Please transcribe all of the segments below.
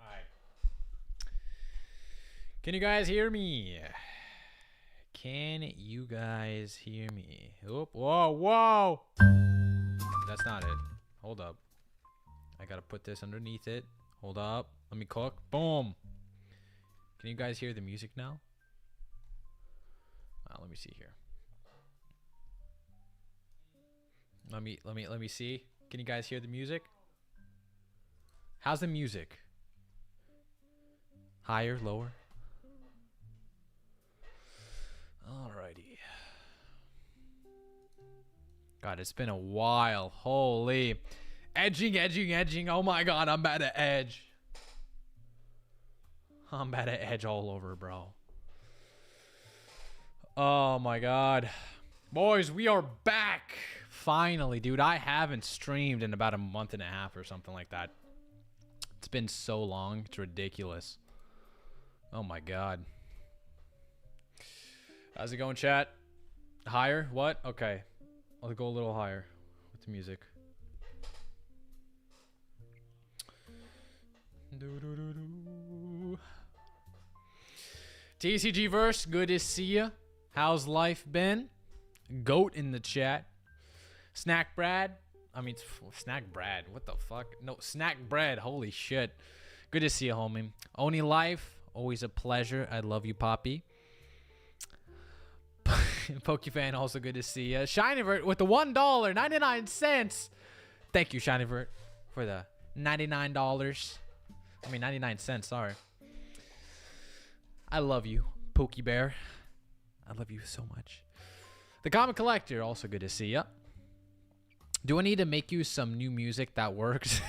Alright. Can you guys hear me? Can you guys hear me? Oh, whoa, whoa! That's not it. Hold up. I gotta put this underneath it. Hold up. Let me cook. Boom. Can you guys hear the music now? Let me see here. Let me see. Can you guys hear the music? How's the music? Higher, lower? Alrighty. God, it's been a while. Holy. Edging. Oh my god, I'm about to edge. I'm about to edge all over, bro. Oh my god. Boys, we are back. Finally, dude. I haven't streamed in about a month and a half or something like that. It's been so long. It's ridiculous. Oh my god. How's it going, chat? Higher? What? Okay. I'll go a little higher with the music. TCG verse, good to see ya. How's life been? Goat in the chat. Snack Brad. Snack Brad. What the fuck? No, Snack Bread. Holy shit. Good to see you, homie. Oni Life. Always a pleasure. I love you, Poppy. Pokefan, also good to see you. Shinyvert with the $1.99. Thank you, Shinyvert, for the $99. 99 cents, sorry. I love you, Pokebear. I love you so much. The Comic Collector, also good to see ya. Do I need to make you some new music that works?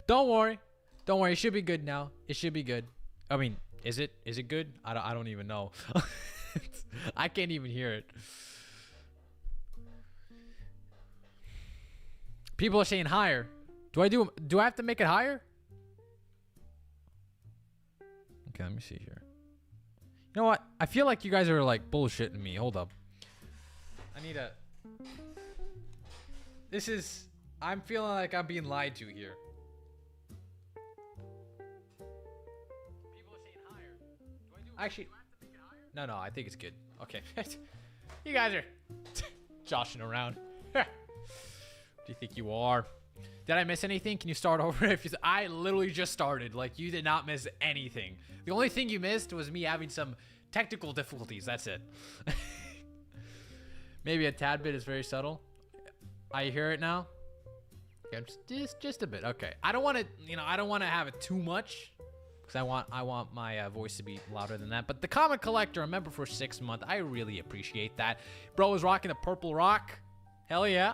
Don't worry. Don't worry. It should be good now. It should be good. I mean, is it? Is it good? I don't even know. I can't even hear it. People are saying higher. Do I have to make it higher? Okay, let me see here. You know what? I feel like you guys are like bullshitting me. Hold up. I need a... I'm feeling like I'm being lied to here. People are saying higher. Actually, do I have to make it higher? No, I think it's good. Okay. You guys are joshing around. Who do you think you are? Did I miss anything? Can you start over? I literally just started. Like, you did not miss anything. The only thing you missed was me having some technical difficulties. That's it. Maybe a tad bit is very subtle. I hear it now. Okay, just a bit. Okay. I don't want to, I don't want to have it too much because I want my voice to be louder than that. But the Comic Collector, a member for 6 months, I really appreciate that. Bro is rocking the purple rock. Hell yeah.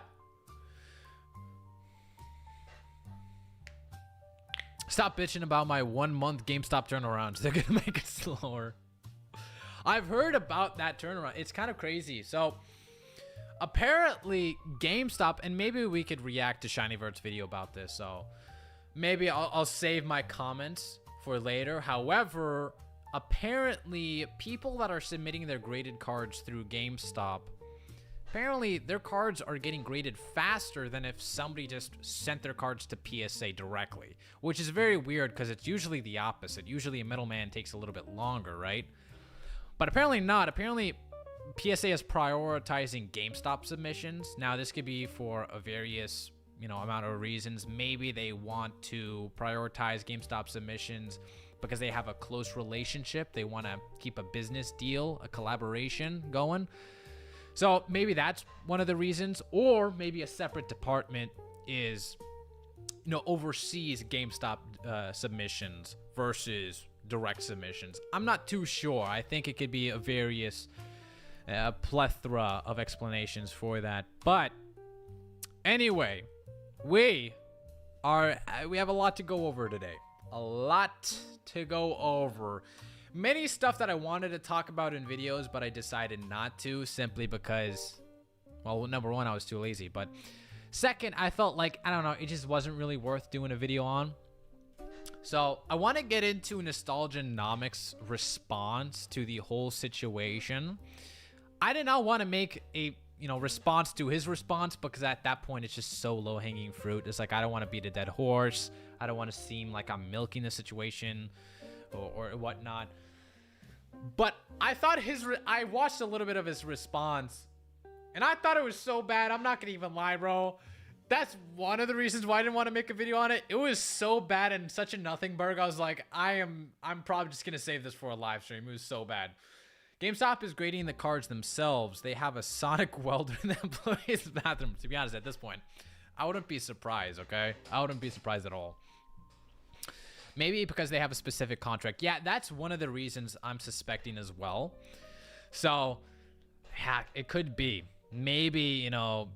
Stop bitching about my 1 month GameStop turnarounds. They're gonna make it slower. I've heard about that turnaround. It's kind of crazy. So apparently GameStop, and maybe we could react to Shinyvert's video about this. So maybe I'll save my comments for later. However, apparently people that are submitting their graded cards through GameStop, apparently their cards are getting graded faster than if somebody just sent their cards to PSA directly, which is very weird because it's usually the opposite. Usually a middleman takes a little bit longer, right? But apparently not. Apparently PSA is prioritizing GameStop submissions. Now this could be for a various, amount of reasons. Maybe they want to prioritize GameStop submissions because they have a close relationship. They want to keep a business deal, a collaboration going. So maybe that's one of the reasons, or maybe a separate department is, oversees GameStop submissions versus direct submissions. I'm not too sure. I think it could be a various plethora of explanations for that. But anyway, we have a lot to go over today. A lot to go over. Many stuff that I wanted to talk about in videos, but I decided not to simply because, well, number one, I was too lazy. But second, I felt like, I don't know, it just wasn't really worth doing a video on. So I want to get into Nostalgianomic's response to the whole situation. I did not want to make a, response to his response, because at that point it's just so low-hanging fruit. It's like, I don't want to beat a dead horse. I don't want to seem like I'm milking the situation or whatnot. But I thought I watched a little bit of his response, and I thought it was so bad. I'm not gonna even lie, bro. That's one of the reasons why I didn't want to make a video on it. It was so bad and such a nothing burger. I was like, I'm probably just gonna save this for a live stream. It was so bad. GameStop is grading the cards themselves. They have a sonic welder in the employee's bathroom. To be honest, at this point, I wouldn't be surprised, okay? I wouldn't be surprised at all. Maybe because they have a specific contract. Yeah, that's one of the reasons I'm suspecting as well. So, heck, it could be. Maybe,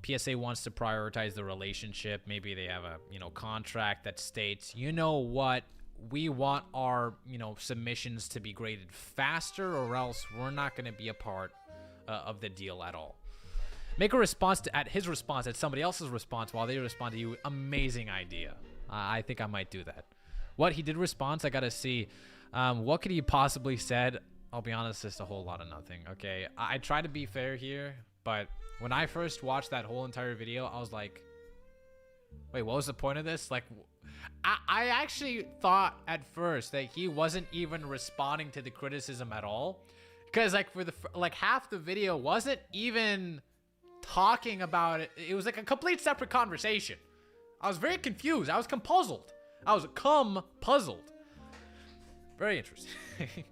PSA wants to prioritize the relationship. Maybe they have a, contract that states, you know what? We want our, submissions to be graded faster, or else we're not going to be a part of the deal at all. Make a response at his response at somebody else's response while they respond to you. Amazing idea. I think I might do that. What he did response, I got to see. What could he possibly said? I'll be honest, just a whole lot of nothing. Okay, I try to be fair here, but when I first watched that whole entire video, I was like, wait, what was the point of this? Like, I actually thought at first that he wasn't even responding to the criticism at all, because like for the half the video wasn't even talking about it. It was like a complete separate conversation. I was very confused. I was puzzled. Puzzled. Very interesting.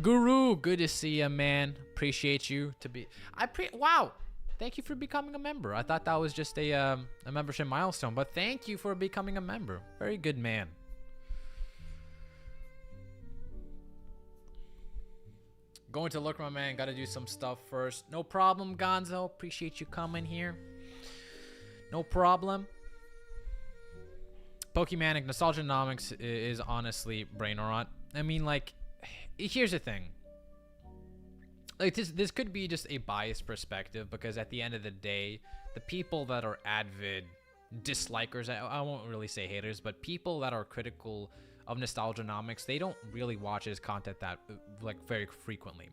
Guru, good to see you, man. Appreciate you wow. Thank you for becoming a member. I thought that was just a membership milestone, but thank you for becoming a member. Very good man. Going to look, my man. Got to do some stuff first. No problem, Gonzo. Appreciate you coming here. No problem. Pokemanic Nostalgianomics is honestly brain rot. I mean, like, here's the thing. Like, this could be just a biased perspective, because at the end of the day, the people that are avid dislikers, I won't really say haters, but people that are critical of Nostalgianomics, they don't really watch his content that very frequently.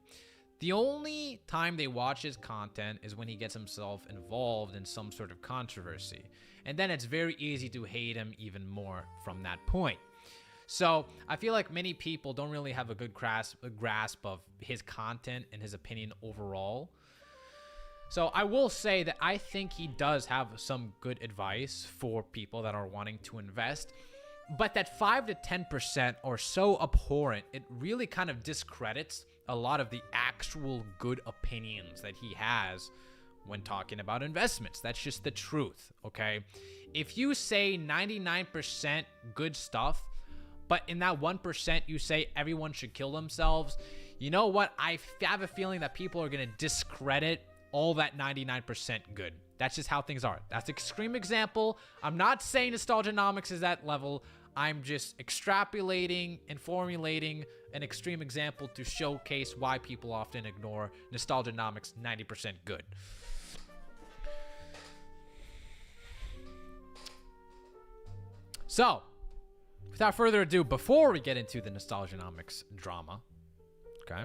The only time they watch his content is when he gets himself involved in some sort of controversy, and then it's very easy to hate him even more from that point. So I feel like many people don't really have a good grasp of his content and his opinion overall. So I will say that I think he does have some good advice for people that are wanting to invest, but that 5 to 10% are so abhorrent, it really kind of discredits a lot of the actual good opinions that he has when talking about investments. That's just the truth, okay? If you say 99% good stuff, but in that 1% you say everyone should kill themselves, you know what? I have a feeling that people are going to discredit all that 99% good. That's just how things are. That's an extreme example. I'm not saying Nostalgianomics is that level. I'm just extrapolating and formulating an extreme example to showcase why people often ignore Nostalgianomics 90% good. So, without further ado, before we get into the Nostalgianomics drama, okay?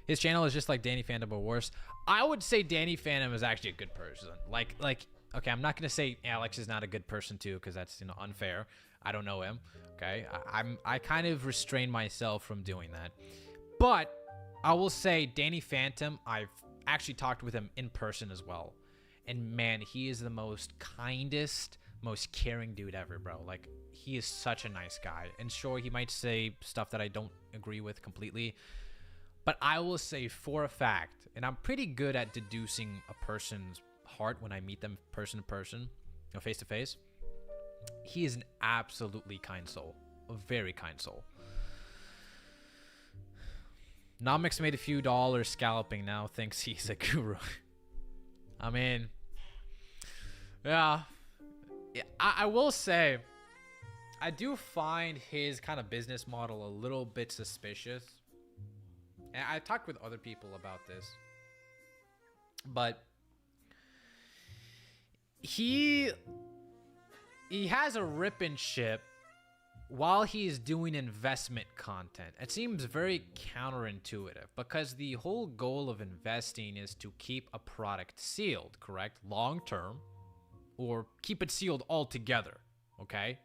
His channel is just like Danny Phantom, but worse. I would say Danny Phantom is actually a good person. Like, okay, I'm not gonna say Alex is not a good person too, because that's, unfair. I don't know him. Okay, I kind of restrain myself from doing that. But I will say Danny Phantom, I've actually talked with him in person as well, and man, he is the most kindest, most caring dude ever, bro. Like, he is such a nice guy. And sure, he might say stuff that I don't agree with completely, but I will say for a fact, and I'm pretty good at deducing a person's heart when I meet them person to person, face to face. He is an absolutely kind soul, a very kind soul. Nomics made a few dollars scalping, now thinks he's a guru. I mean, yeah, I will say, I do find his kind of business model a little bit suspicious. And I talked with other people about this, but he has a rip and ship while he's doing investment content, it seems very counterintuitive because the whole goal of investing is to keep a product sealed, correct? Long term, or keep it sealed altogether, okay?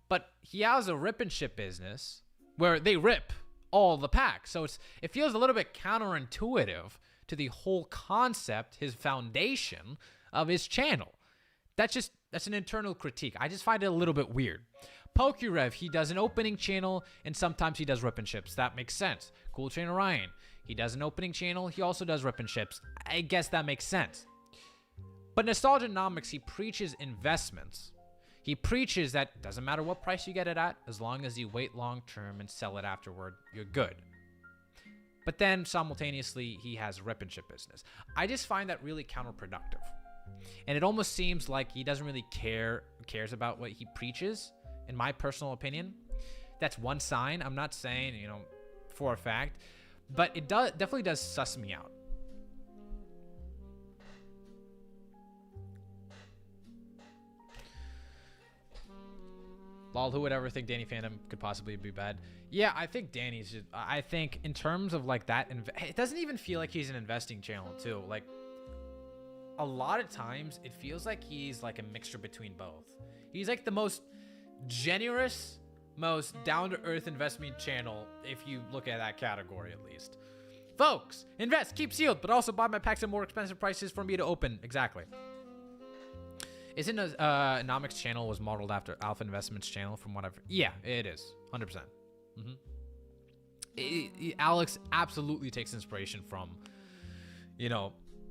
But he has a rip and ship business where they rip all the packs. So it feels a little bit counterintuitive to the whole concept, his foundation of his channel. That's an internal critique. I just find it a little bit weird. PokéRev, he does an opening channel, and sometimes he does rip and ships. That makes sense. Cool Trainer Ryan, he does an opening channel. He also does rip and ships. I guess that makes sense. But Nostalgianomics, he preaches investments. He preaches that doesn't matter what price you get it at, as long as you wait long term and sell it afterward, you're good. But then simultaneously, he has rip and ship business. I just find that really counterproductive. And it almost seems like he doesn't really cares about what he preaches, in my personal opinion. That's one sign. I'm not saying, for a fact, but it definitely does suss me out. Lol, who would ever think Danny Phantom could possibly be bad? Yeah, I think Danny's just, I think in terms of like that, it doesn't even feel like he's an investing channel too. Like a lot of times it feels like he's like a mixture between both. He's like the most generous, most down-to-earth investment channel if you look at that category at least. Folks, invest, keep sealed, but also buy my packs at more expensive prices for me to open. Exactly. Isn't Nomics channel was modeled after Alpha Investments channel from what I've... Yeah, it is. 100%. Alex absolutely takes inspiration from,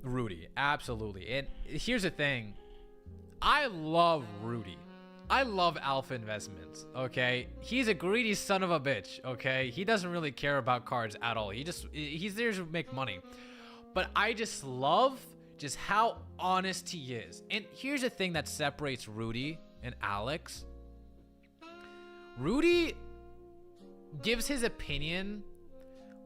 Rudy. Absolutely. And here's the thing. I love Rudy. I love Alpha Investments, okay? He's a greedy son of a bitch, okay? He doesn't really care about cards at all. He's there to make money. But I just love just how honest he is. And here's the thing that separates Rudy and Alex. Rudy gives his opinion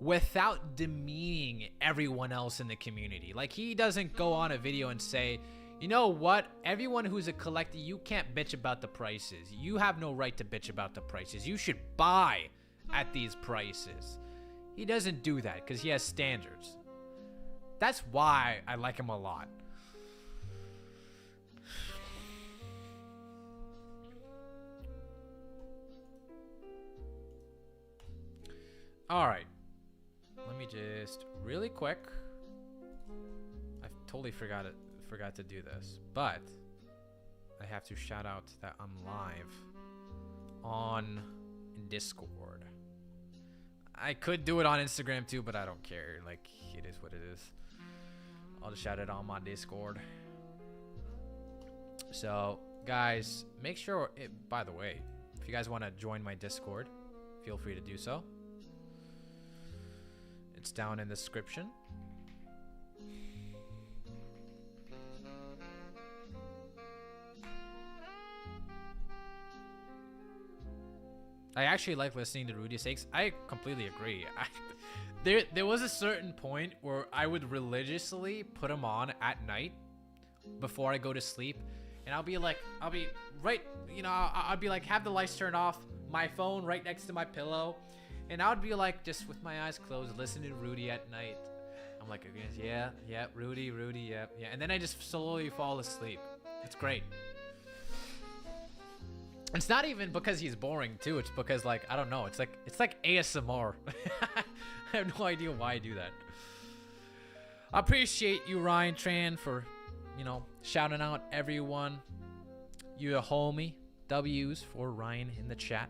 without demeaning everyone else in the community. Like, he doesn't go on a video and say, you know what? Everyone who's a collector, you can't bitch about the prices. You have no right to bitch about the prices. You should buy at these prices. He doesn't do that because he has standards. That's why I like him a lot. All right. Let me just really quick. I totally forgot to do this, but I have to shout out that I'm live on Discord. I could do it on Instagram too, but I don't care. Like, it is what it is. I'll just shout it on my Discord. So, guys, make sure... by the way, if you guys want to join my Discord, feel free to do so. It's down in the description. I actually like listening to Rudy Sakes. I completely agree. There was a certain point where I would religiously put him on at night before I go to sleep, and I'll be like, have the lights turned off, my phone right next to my pillow, and I would be like, just with my eyes closed, listening to Rudy at night. I'm like, yeah, Rudy, yeah, and then I just slowly fall asleep. It's great. It's not even because he's boring too. It's because, like, I don't know. It's like ASMR. I have no idea why I do that. I appreciate you, Ryan Tran, for, shouting out everyone. You a homie. W's for Ryan in the chat.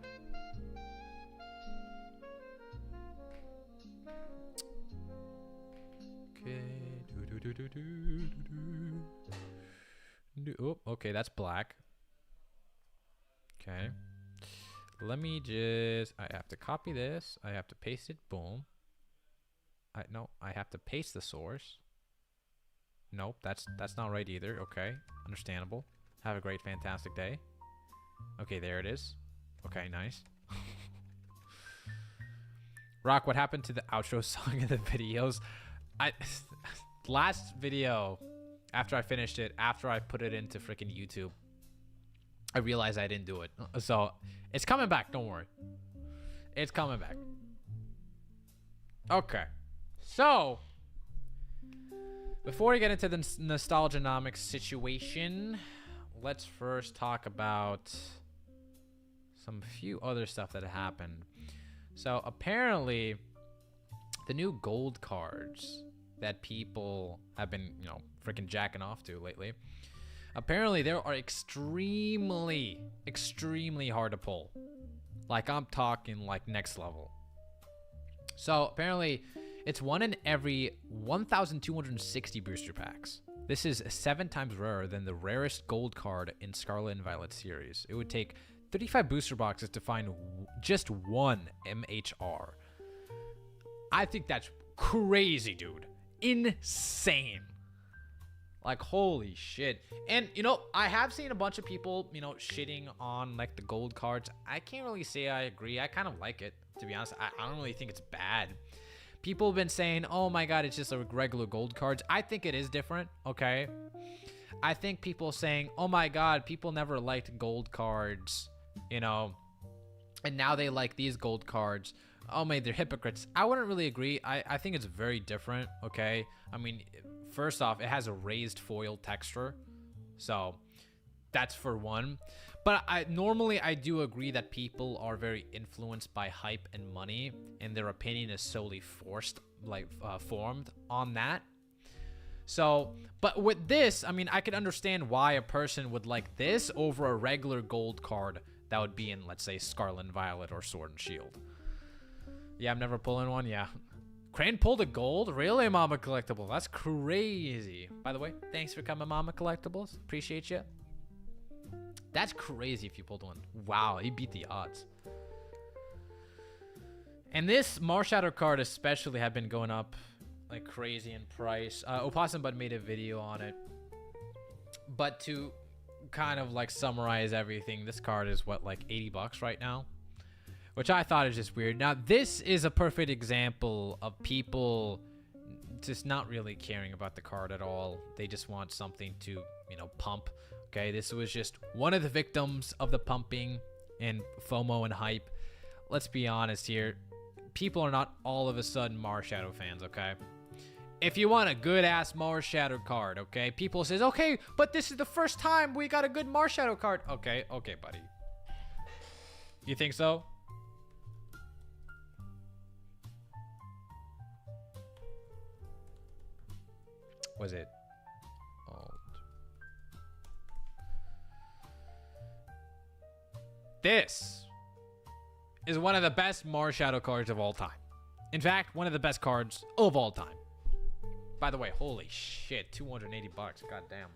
Okay. Oh, okay, that's black. Okay. Let me just... I have to copy this. I have to paste it. Boom. I have to paste the source. Nope, that's not right either. Okay, understandable. Have a great, fantastic day. Okay, there it is. Okay, nice. Rock, what happened to the outro song in the videos? Last video, after I finished it, after I put it into freaking YouTube, I realized I didn't do it. So it's coming back. Don't worry. It's coming back. Okay. So before we get into the nostalgianomics situation, let's first talk about some few other stuff that happened. So apparently the new gold cards that people have been, you know, freaking jacking off to lately, apparently they are extremely hard to pull. Like, I'm talking like next level. So apparently it's one in every 1,260 booster packs. This is 7 times rarer than the rarest gold card in Scarlet and Violet series. It would take 35 booster boxes to find just one MHR. I think that's crazy, dude. Insane. Like, holy shit. And, you know, I have seen a bunch of people, you know, shitting on, like, the gold cards. I can't really say I agree. I kind of like it, to be honest. I don't really think it's bad. People have been saying, oh my god, it's just a regular gold cards. I think it is different, okay? I think people saying, oh my god, people never liked gold cards, you know, and now they like these gold cards. Oh man, they're hypocrites. I wouldn't really agree. I think it's very different, okay? I mean, first off, it has a raised foil texture, so that's for one. But normally I do agree that people are very influenced by hype and money, and their opinion is solely forced, like formed on that. So, but with this, I mean, I could understand why a person would like this over a regular gold card that would be in, let's say, Scarlet and Violet or Sword and Shield. Yeah, I'm never pulling one. Yeah. Crane pulled a gold? Really, Mama Collectible? That's crazy. By the way, thanks for coming, Mama Collectibles. Appreciate you. That's crazy if you pulled one. Wow, he beat the odds. And this Marshadow card especially have been going up like crazy in price. Opossum Bud made a video on it. But to kind of like summarize everything, this card is what, like 80 bucks right now? Which I thought is just weird. Now, this is a perfect example of people just not really caring about the card at all. They just want something to, you know, pump. Okay, this was just one of the victims of the pumping and FOMO and hype. Let's be honest here. People are not all of a sudden Marshadow fans, okay? If you want a good-ass Marshadow card, okay? People says, okay, but this is the first time we got a good Marshadow card. Okay, buddy. You think so? Was it old? This is one of the best Marshadow cards of all time. In fact, one of the best cards of all time. By the way, holy shit, 280 bucks. God damn.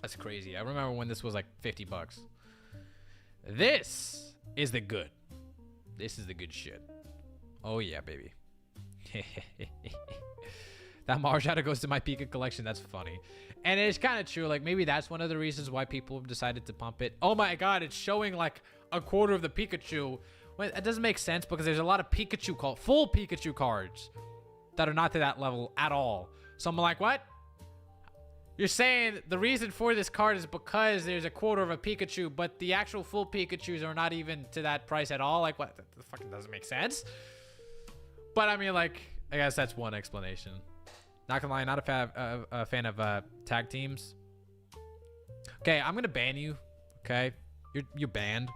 That's crazy. I remember when this was like 50 bucks. This is the good. This is the good shit. Oh yeah, baby. That Marshadow goes to my Pika collection. That's funny. And it's kind of true. Like, maybe that's one of the reasons why people have decided to pump it. Oh my god, it's showing like a quarter of the Pikachu. Well, that doesn't make sense because there's a lot of Pikachu full Pikachu cards that are not to that level at all. So I'm like, what? You're saying the reason for this card is because there's a quarter of a Pikachu, but the actual full Pikachus are not even to that price at all? Like, what? That fucking doesn't make sense. But I mean, like, I guess that's one explanation. Not gonna lie, not a fan of tag teams. Okay, I'm gonna ban you. Okay, you're banned.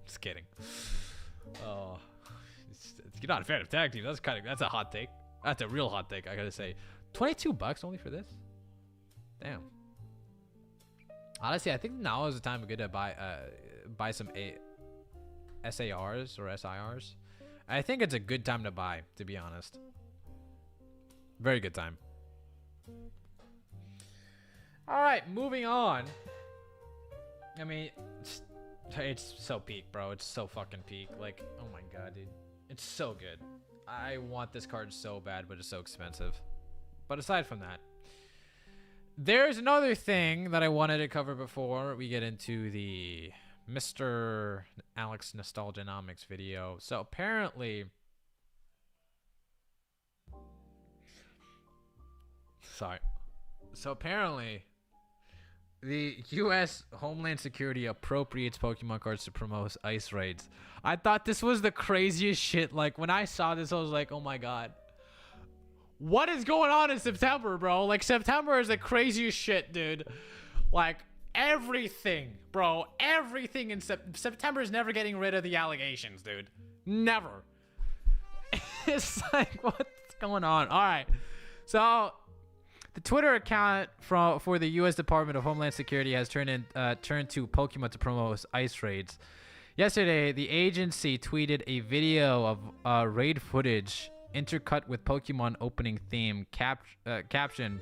Just kidding. Oh, you're not a fan of tag teams. That's a hot take. That's a real hot take. I gotta say, 22 bucks only for this. Damn. Honestly, I think now is the time to buy some SARs or SIRs. I think it's a good time to buy, to be honest. Very good time. All right, moving on. I mean, it's so peak, bro. It's so fucking peak. Like, oh my god, dude. It's so good. I want this card so bad, but it's so expensive. But aside from that, there's another thing that I wanted to cover before we get into the Mr. Alex Nostalgianomics video. So apparently... Sorry. So apparently, The U.S. Homeland Security appropriates Pokemon cards to promote ice raids. I thought this was the craziest shit. Like, when I saw this, I was like, oh my god. What is going on in September, bro? Like, September is the craziest shit, dude. Like, everything, bro. Everything in September is never getting rid of the allegations, dude. Never. It's like, what's going on? All right. So, the Twitter account for the U.S. Department of Homeland Security has turned to Pokemon to promote ice raids. Yesterday, the agency tweeted a video of raid footage intercut with Pokemon opening theme caption,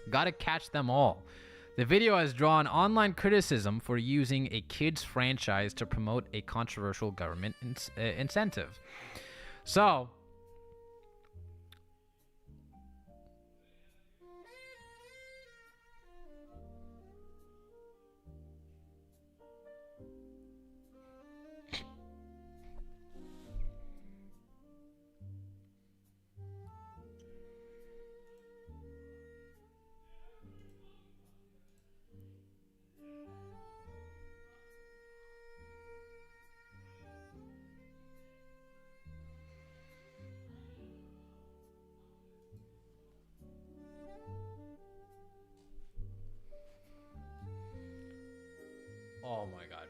"Gotta catch them all." The video has drawn online criticism for using a kids franchise to promote a controversial government incentive. So, oh my god.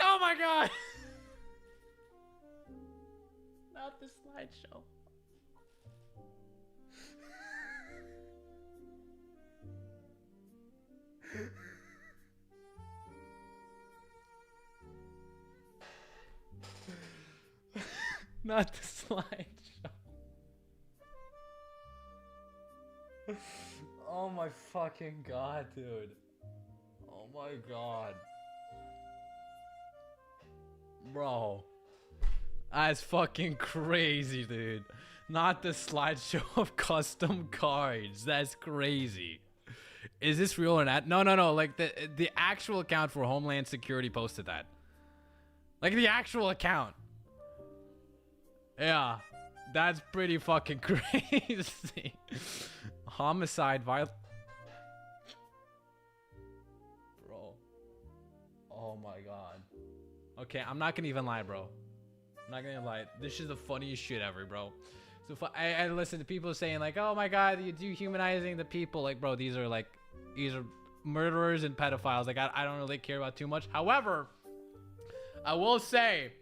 Oh my god. Not the slideshow. Not the slideshow. Oh my fucking god, dude. Oh my god. Bro. That's fucking crazy, dude. Not the slideshow of custom cards. That's crazy. Is this real or not? No. Like the actual account for Homeland Security posted that. Like the actual account. Yeah. That's pretty fucking crazy. Homicide, Bro. Oh my god. Okay, I'm not gonna even lie, bro. I'm not gonna lie. This is the funniest shit ever, bro. So I listen to people saying like, oh my god, you dehumanizing the people. Like, bro, these are murderers and pedophiles. Like, I don't really care about too much. However, I will say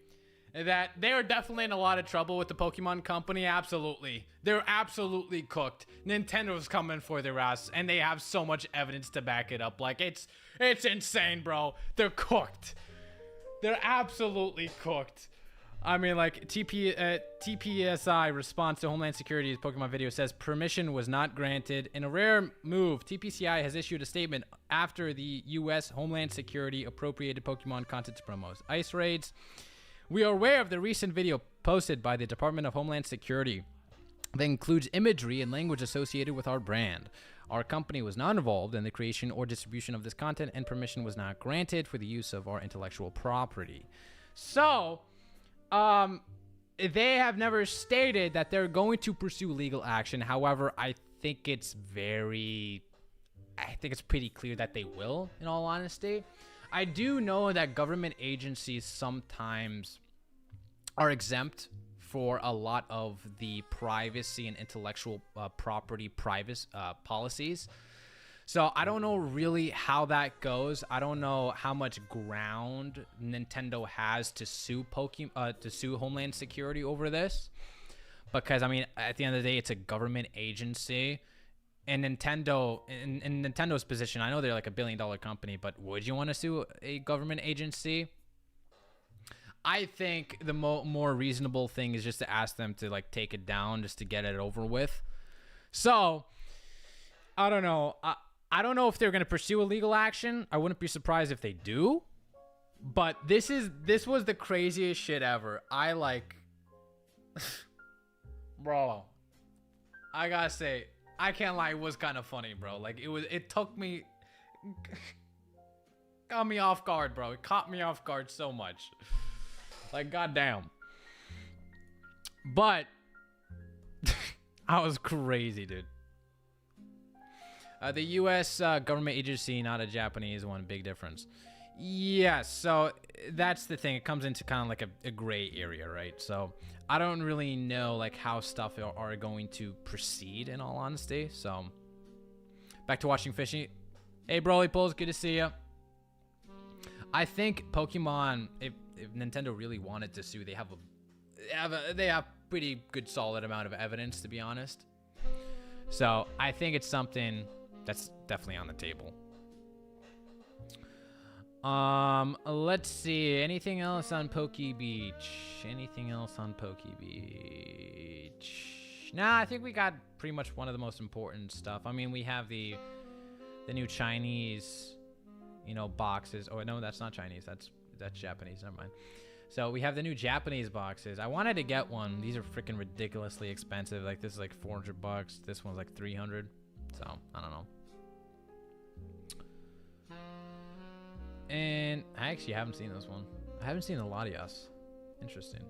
that they are definitely in a lot of trouble with the Pokemon company. Absolutely. They're absolutely cooked. Nintendo's coming for their ass, and they have so much evidence to back it up. Like, it's insane, bro. They're cooked. They're absolutely cooked. I mean, like, TPSI response to Homeland Security's Pokemon video says permission was not granted. In a rare move, TPCI has issued a statement after the U.S. Homeland Security appropriated Pokemon content to promote ice raids. We are aware of the recent video posted by the Department of Homeland Security that includes imagery and language associated with our brand. Our company was not involved in the creation or distribution of this content, and permission was not granted for the use of our intellectual property. So, they have never stated that they're going to pursue legal action. However, I think it's pretty clear that they will, in all honesty. I do know that government agencies sometimes are exempt for a lot of the privacy and intellectual property policies. So I don't know really how that goes. I don't know how much ground Nintendo has to sue Homeland Security over this, because I mean, at the end of the day, it's a government agency. And Nintendo, in Nintendo's position, I know they're like $1 billion company, but would you want to sue a government agency? I think the more reasonable thing is just to ask them to like take it down, just to get it over with. So I don't know. I don't know if they're going to pursue a legal action. I wouldn't be surprised if they do. But this was the craziest shit ever. Bro, I gotta say, I can't lie, it was kind of funny, bro. Like it took me, got me off guard, bro. It caught me off guard so much. Like, goddamn. But I was crazy, dude. The U.S. Government agency, not a Japanese one. Big difference. Yeah, so that's the thing. It comes into kind of like a gray area, right? So I don't really know like how stuff are going to proceed, in all honesty. So back to watching Fishy. Hey, Broly Pulls, good to see you. I think Pokemon, if Nintendo really wanted to sue, they have pretty good solid amount of evidence, to be honest. So I think it's something that's definitely on the table. Let's see. Anything else on Poke Beach? Anything else on Poke Beach? Nah, I think we got pretty much one of the most important stuff. I mean, we have the new Chinese, you know, boxes. Oh no, that's not Chinese. That's Japanese. Never mind. So we have the new Japanese boxes. I wanted to get one. These are freaking ridiculously expensive. Like this is like $400. This one's like 300. So I don't know. And I actually haven't seen this one. I haven't seen the Latias. Interesting.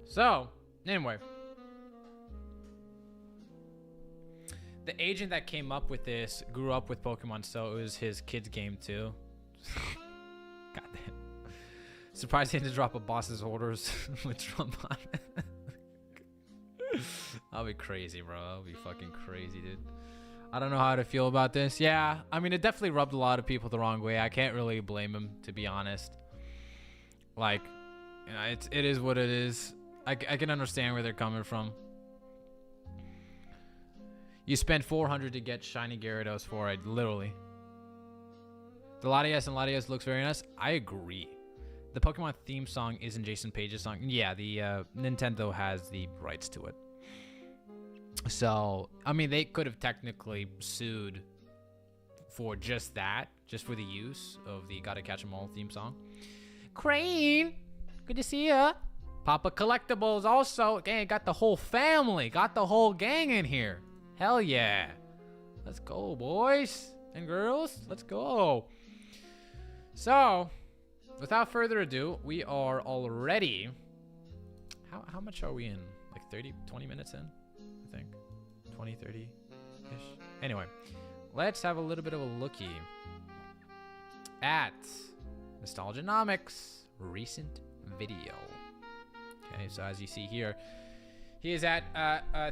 So anyway, the agent that came up with this grew up with Pokemon, so it was his kid's game too. God damn. Surprised he had to drop a boss's orders with Trump on it. That'll be crazy, bro. That'll be fucking crazy, dude. I don't know how to feel about this. Yeah, I mean, it definitely rubbed a lot of people the wrong way. I can't really blame him, to be honest. Like, you know, it is what it is. I can understand where they're coming from. You spent $400 to get shiny Gyarados for it, literally. The Latias and Latias looks very nice. I agree. The Pokemon theme song isn't Jason Page's song. Yeah, the Nintendo has the rights to it. So, I mean, they could have technically sued for just that, just for the use of the Gotta Catch 'Em All theme song. Crane, good to see ya. Papa Collectibles also. Gang, got the whole family, got the whole gang in here. Hell yeah. Let's go, boys and girls. Let's go. So, without further ado, we are already... How much are we in? Like 20 minutes in? I think 20, 30-ish. Anyway, let's have a little bit of a lookie at Nostalgianomics recent video. Okay, so as you see here, he is at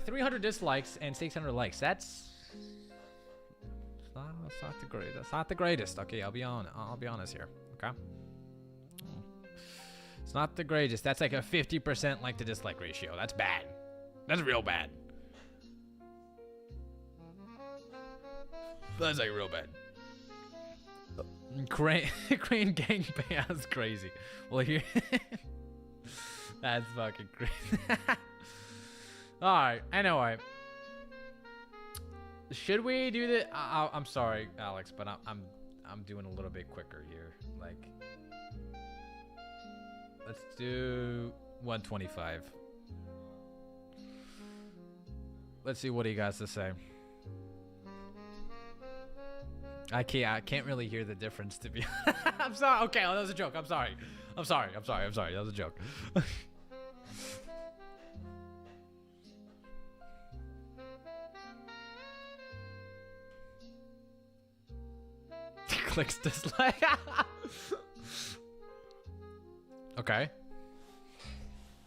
300 dislikes and 600 likes. That's not the greatest. That's not the greatest. Okay, I'll be honest here. Okay, it's not the greatest. That's like a 50% like to dislike ratio. That's bad. That's real bad. That's like real bad. Crane gangbang. That's crazy. Well, here. That's fucking crazy. All right. Anyway, should we do the? I'm sorry, Alex, but I'm doing a little bit quicker here. Like, let's do 125. Let's see what he got to say. I can't really hear the difference, to be honest. I'm sorry. Okay, that was a joke. I'm sorry. That was a joke. Clicks dislike. Okay.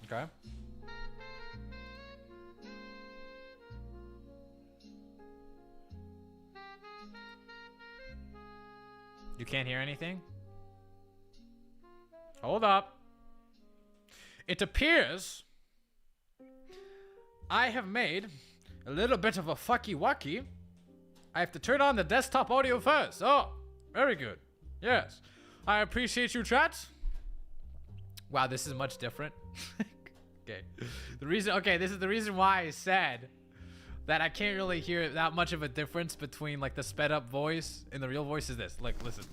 Okay. You can't hear anything? Hold up. It appears I have made a little bit of a fucky wucky. I have to turn on the desktop audio first. Oh, very good. Yes. I appreciate you, chat. Wow, this is much different. Okay. This is the reason why I said that I can't really hear that much of a difference between like the sped up voice and the real voice is this. Like, listen.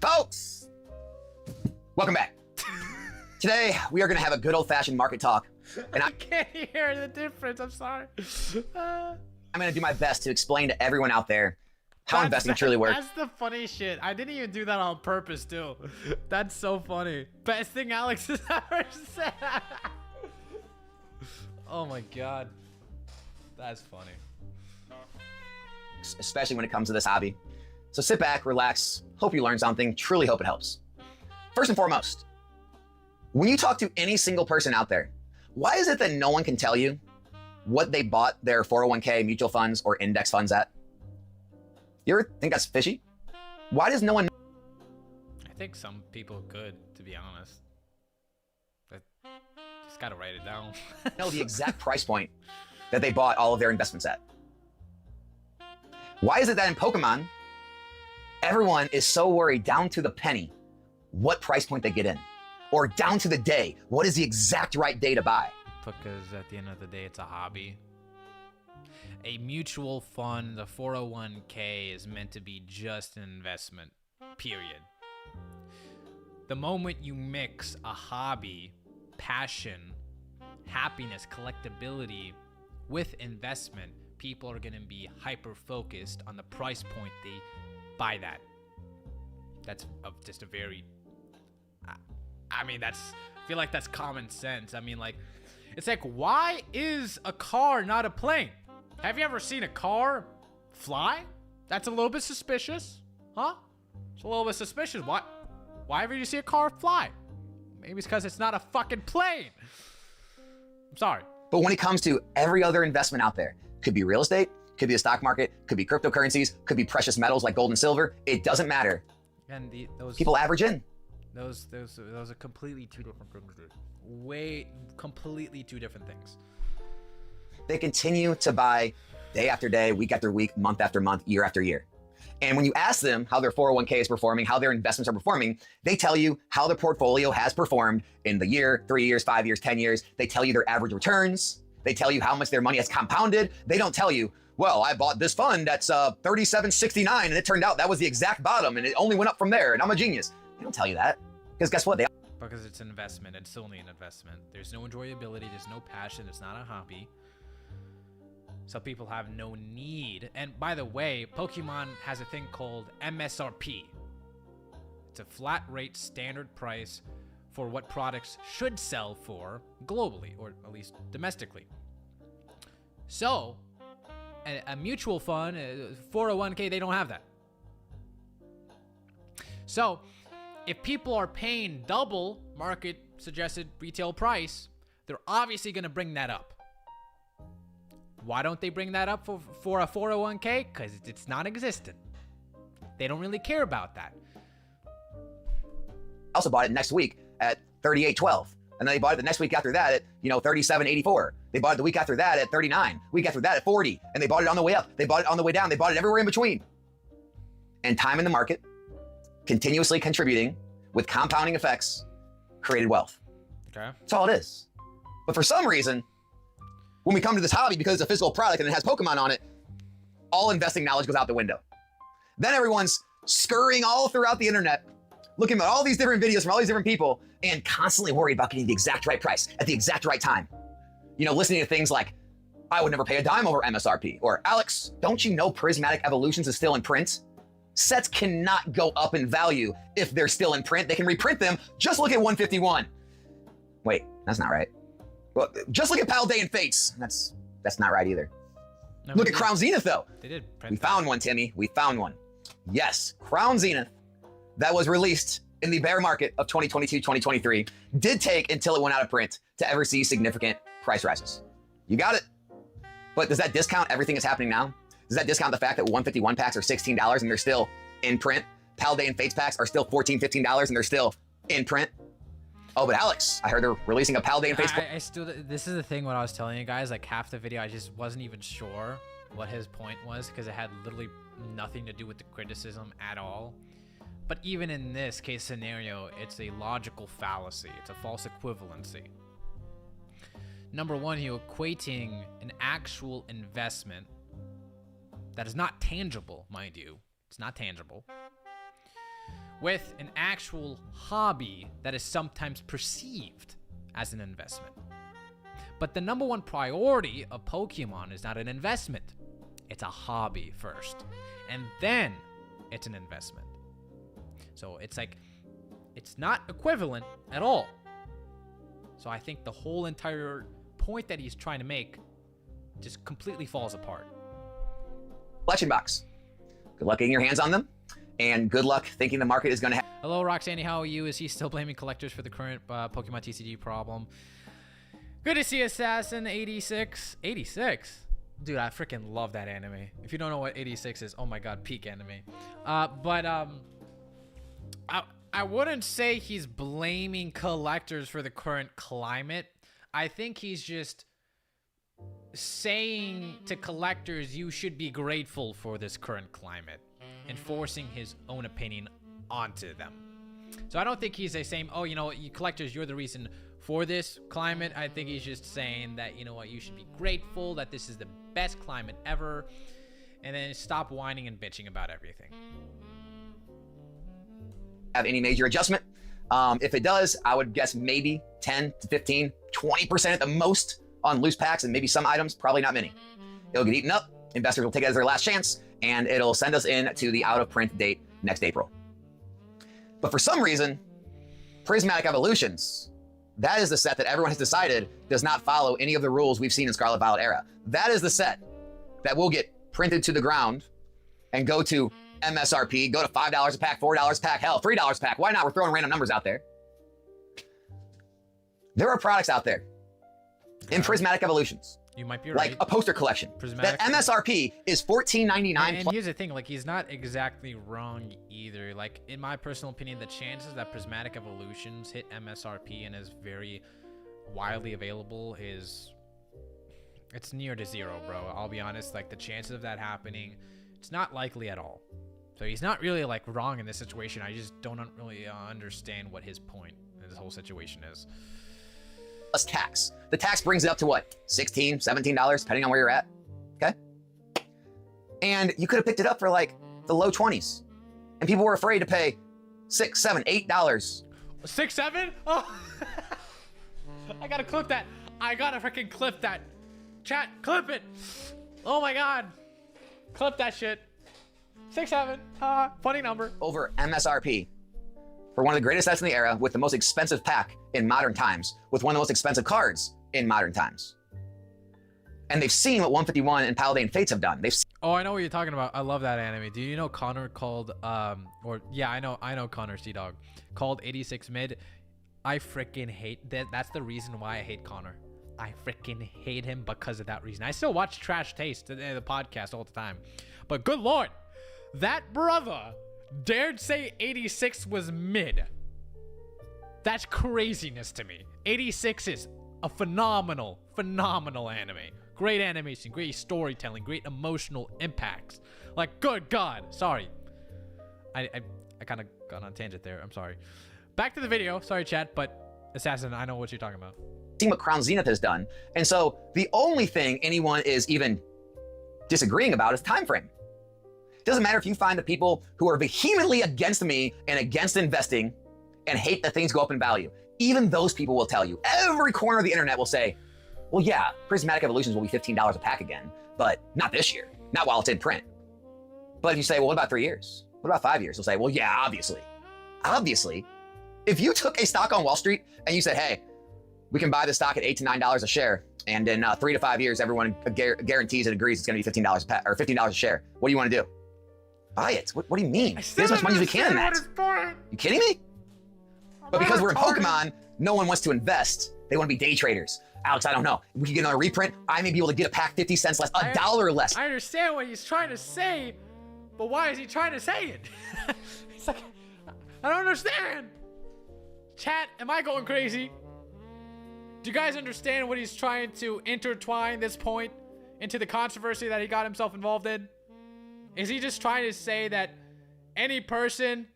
Folks, welcome back. Today, we are going to have a good old-fashioned market talk. And I can't hear the difference. I'm sorry. I'm going to do my best to explain to everyone out there how investing truly works. That's the funny shit. I didn't even do that on purpose, too. That's so funny. Best thing Alex has ever said. Oh my god. That's funny. Especially when it comes to this hobby. So sit back, relax, hope you learn something, truly hope it helps. First and foremost, when you talk to any single person out there, why is it that no one can tell you what they bought their 401k, mutual funds, or index funds at? You ever think that's fishy? Why does no one? I think some people could, to be honest. But just gotta write it down. Know the exact price point that they bought all of their investments at? Why is it that in Pokemon, everyone is so worried down to the penny what price point they get in? Or down to the day, what is the exact right day to buy? Because at the end of the day, it's a hobby. A mutual fund, the 401k, is meant to be just an investment, period. The moment you mix a hobby, passion, happiness, collectability with investment, people are going to be hyper-focused on the price point they buy that. That's just a very... I feel like that's common sense. I mean, like, it's like, why is a car not a plane? Have you ever seen a car fly? That's a little bit suspicious, huh? It's a little bit suspicious. Why ever you see a car fly? Maybe it's because it's not a fucking plane. I'm sorry. But when it comes to every other investment out there, could be real estate, could be the stock market, could be cryptocurrencies, could be precious metals like gold and silver. It doesn't matter. And those people average in. Those are completely two different things. Completely two different things. They continue to buy day after day, week after week, month after month, year after year. And when you ask them how their 401k is performing, how their investments are performing, they tell you how the portfolio has performed in the year, 3 years, 5 years, 10 years. They tell you their average returns. They tell you how much their money has compounded. They don't tell you, well, I bought this fund that's 37.69 and it turned out that was the exact bottom and it only went up from there and I'm a genius. They don't tell you that. Because guess what? Because it's an investment. It's only an investment. There's no enjoyability. There's no passion. It's not a hobby. So people have no need. And by the way, Pokemon has a thing called MSRP. It's a flat rate standard price for what products should sell for globally, or at least domestically. So a mutual fund, 401k, they don't have that. So if people are paying double market suggested retail price, they're obviously going to bring that up. Why don't they bring that up for a 401k? Because it's non-existent. They don't really care about that. I also bought it next week at 38.12. And then they bought it the next week after that at, 37.84. They bought it the week after that at 39. Week after that at 40. And they bought it on the way up. They bought it on the way down. They bought it everywhere in between. And time in the market, continuously contributing with compounding effects, created wealth. Okay. That's all it is. But for some reason, when we come to this hobby, because it's a physical product and it has Pokemon on it, all investing knowledge goes out the window. Then everyone's scurrying all throughout the internet, looking at all these different videos from all these different people, and constantly worried about getting the exact right price at the exact right time. Listening to things like, I would never pay a dime over MSRP, or Alex, don't you know Prismatic Evolutions is still in print? Sets cannot go up in value if they're still in print. They can reprint them. Just look at 151. Wait, that's not right. Well, just look at Paldean and Fates. That's not right either. No, look at Crown Zenith, though. They did print We found one, Timmy. We found one. Yes, Crown Zenith, that was released in the bear market of 2022-2023, did take until it went out of print to ever see significant price rises. You got it. But does that discount everything that's happening now? Does that discount the fact that 151 packs are $16 and they're still in print? Paldean and Fates packs are still $14, $15 and they're still in print? Oh, but Alex, I heard they're releasing a Paldean Fates. I still, this is the thing when I was telling you guys, like half the video, I just wasn't even sure what his point was because it had literally nothing to do with the criticism at all. But even in this case scenario, it's a logical fallacy. It's a false equivalency. Number one, you're equating an actual investment that is not tangible, mind you. It's not tangible. With an actual hobby that is sometimes perceived as an investment. But the number one priority of Pokemon is not an investment. It's a hobby first, and then it's an investment. So it's like, it's not equivalent at all. So I think the whole entire point that he's trying to make just completely falls apart. Collection box. Good luck getting your hands on them, and good luck thinking the market is going to have. Hello, Roxanne. How are you? Is he still blaming collectors for the current Pokemon TCG problem? Good to see Assassin 86. 86? Dude, I freaking love that anime. If you don't know what 86 is, oh my god, peak anime. I wouldn't say he's blaming collectors for the current climate. I think he's just saying to collectors, you should be grateful for this current climate, and forcing his own opinion onto them. So I don't think he's saying, oh, you know what, you collectors, you're the reason for this climate. I think he's just saying that, you know what, you should be grateful that this is the best climate ever, and then stop whining and bitching about everything. Have any major adjustment. If it does, I would guess maybe 10 to 15, 20% at the most on loose packs, and maybe some items, probably not many. It'll get eaten up, investors will take it as their last chance, and it'll send us in to the out of print date next April. But for some reason, Prismatic Evolutions, that is the set that everyone has decided does not follow any of the rules we've seen in Scarlet Violet era. That is the set that will get printed to the ground and go to MSRP, go to $5 a pack, $4 a pack, hell, $3 a pack. Why not? We're throwing random numbers out there. There are products out there in Prismatic Evolutions. You might be right. Like a poster collection. Prismatic. That MSRP is $14.99. And here's the thing, like, he's not exactly wrong either. Like, in my personal opinion, the chances that Prismatic Evolutions hit MSRP and is very widely available it's near to zero, bro. I'll be honest. Like, the chances of that happening, it's not likely at all. So he's not really, like, wrong in this situation. I just don't really understand what his point in this whole situation is. Plus tax. The tax brings it up to what? $16, $17, depending on where you're at. Okay? And you could have picked it up for like the low 20s. And people were afraid to pay $6, $7, $8. 6, 7? Oh, I gotta clip that. I gotta freaking clip that. Chat, clip it. Oh my god. Clip that shit. 6, 7. Funny number. Over MSRP. For one of the greatest sets in the era, with the most expensive pack in modern times, with one of the most expensive cards in modern times. And they've seen what 151 and Paladin Fates have done. They've seen. Oh, I know what you're talking about. I love that anime. Do you know Connor called, yeah, I know Connor, Sea-Dog, called 86 mid. I freaking hate that. That's the reason why I hate Connor. I freaking hate him because of that reason. I still watch Trash Taste, the podcast, all the time. But good lord, that brother dared say 86 was mid. That's craziness to me. 86 is a phenomenal anime. Great animation, great storytelling, great emotional impacts. Like, good god. Sorry. I kind of got on a tangent there. I'm sorry. Back to the video. Sorry, chat, but Assassin, I know what you're talking about. Seen what Crown Zenith has done. And so the only thing anyone is even disagreeing about is time frame. It doesn't matter if you find the people who are vehemently against me and against investing and hate that things go up in value. Even those people will tell you, every corner of the internet will say, well, yeah, Prismatic Evolutions will be $15 a pack again, but not this year, not while it's in print. But if you say, well, what about 3 years? What about 5 years? They'll say, well, yeah, obviously. Obviously, if you took a stock on Wall Street and you said, hey, we can buy the stock at $8 to $9 a share, and in 3 to 5 years, everyone guarantees and agrees it's going to be $15 a pack or $15 a share. What do you want to do? Buy it. What do you mean? Get as much money as we can in that. You kidding me? But because we're in Pokemon, no one wants to invest. They want to be day traders. Alex, I don't know. If we can get another reprint, I may be able to get a pack 50 cents less, $1 less. I understand what he's trying to say, but why is he trying to say it? It's like, I don't understand. Chat, am I going crazy? Do you guys understand what he's trying to intertwine this point into the controversy that he got himself involved in? Is he just trying to say that any person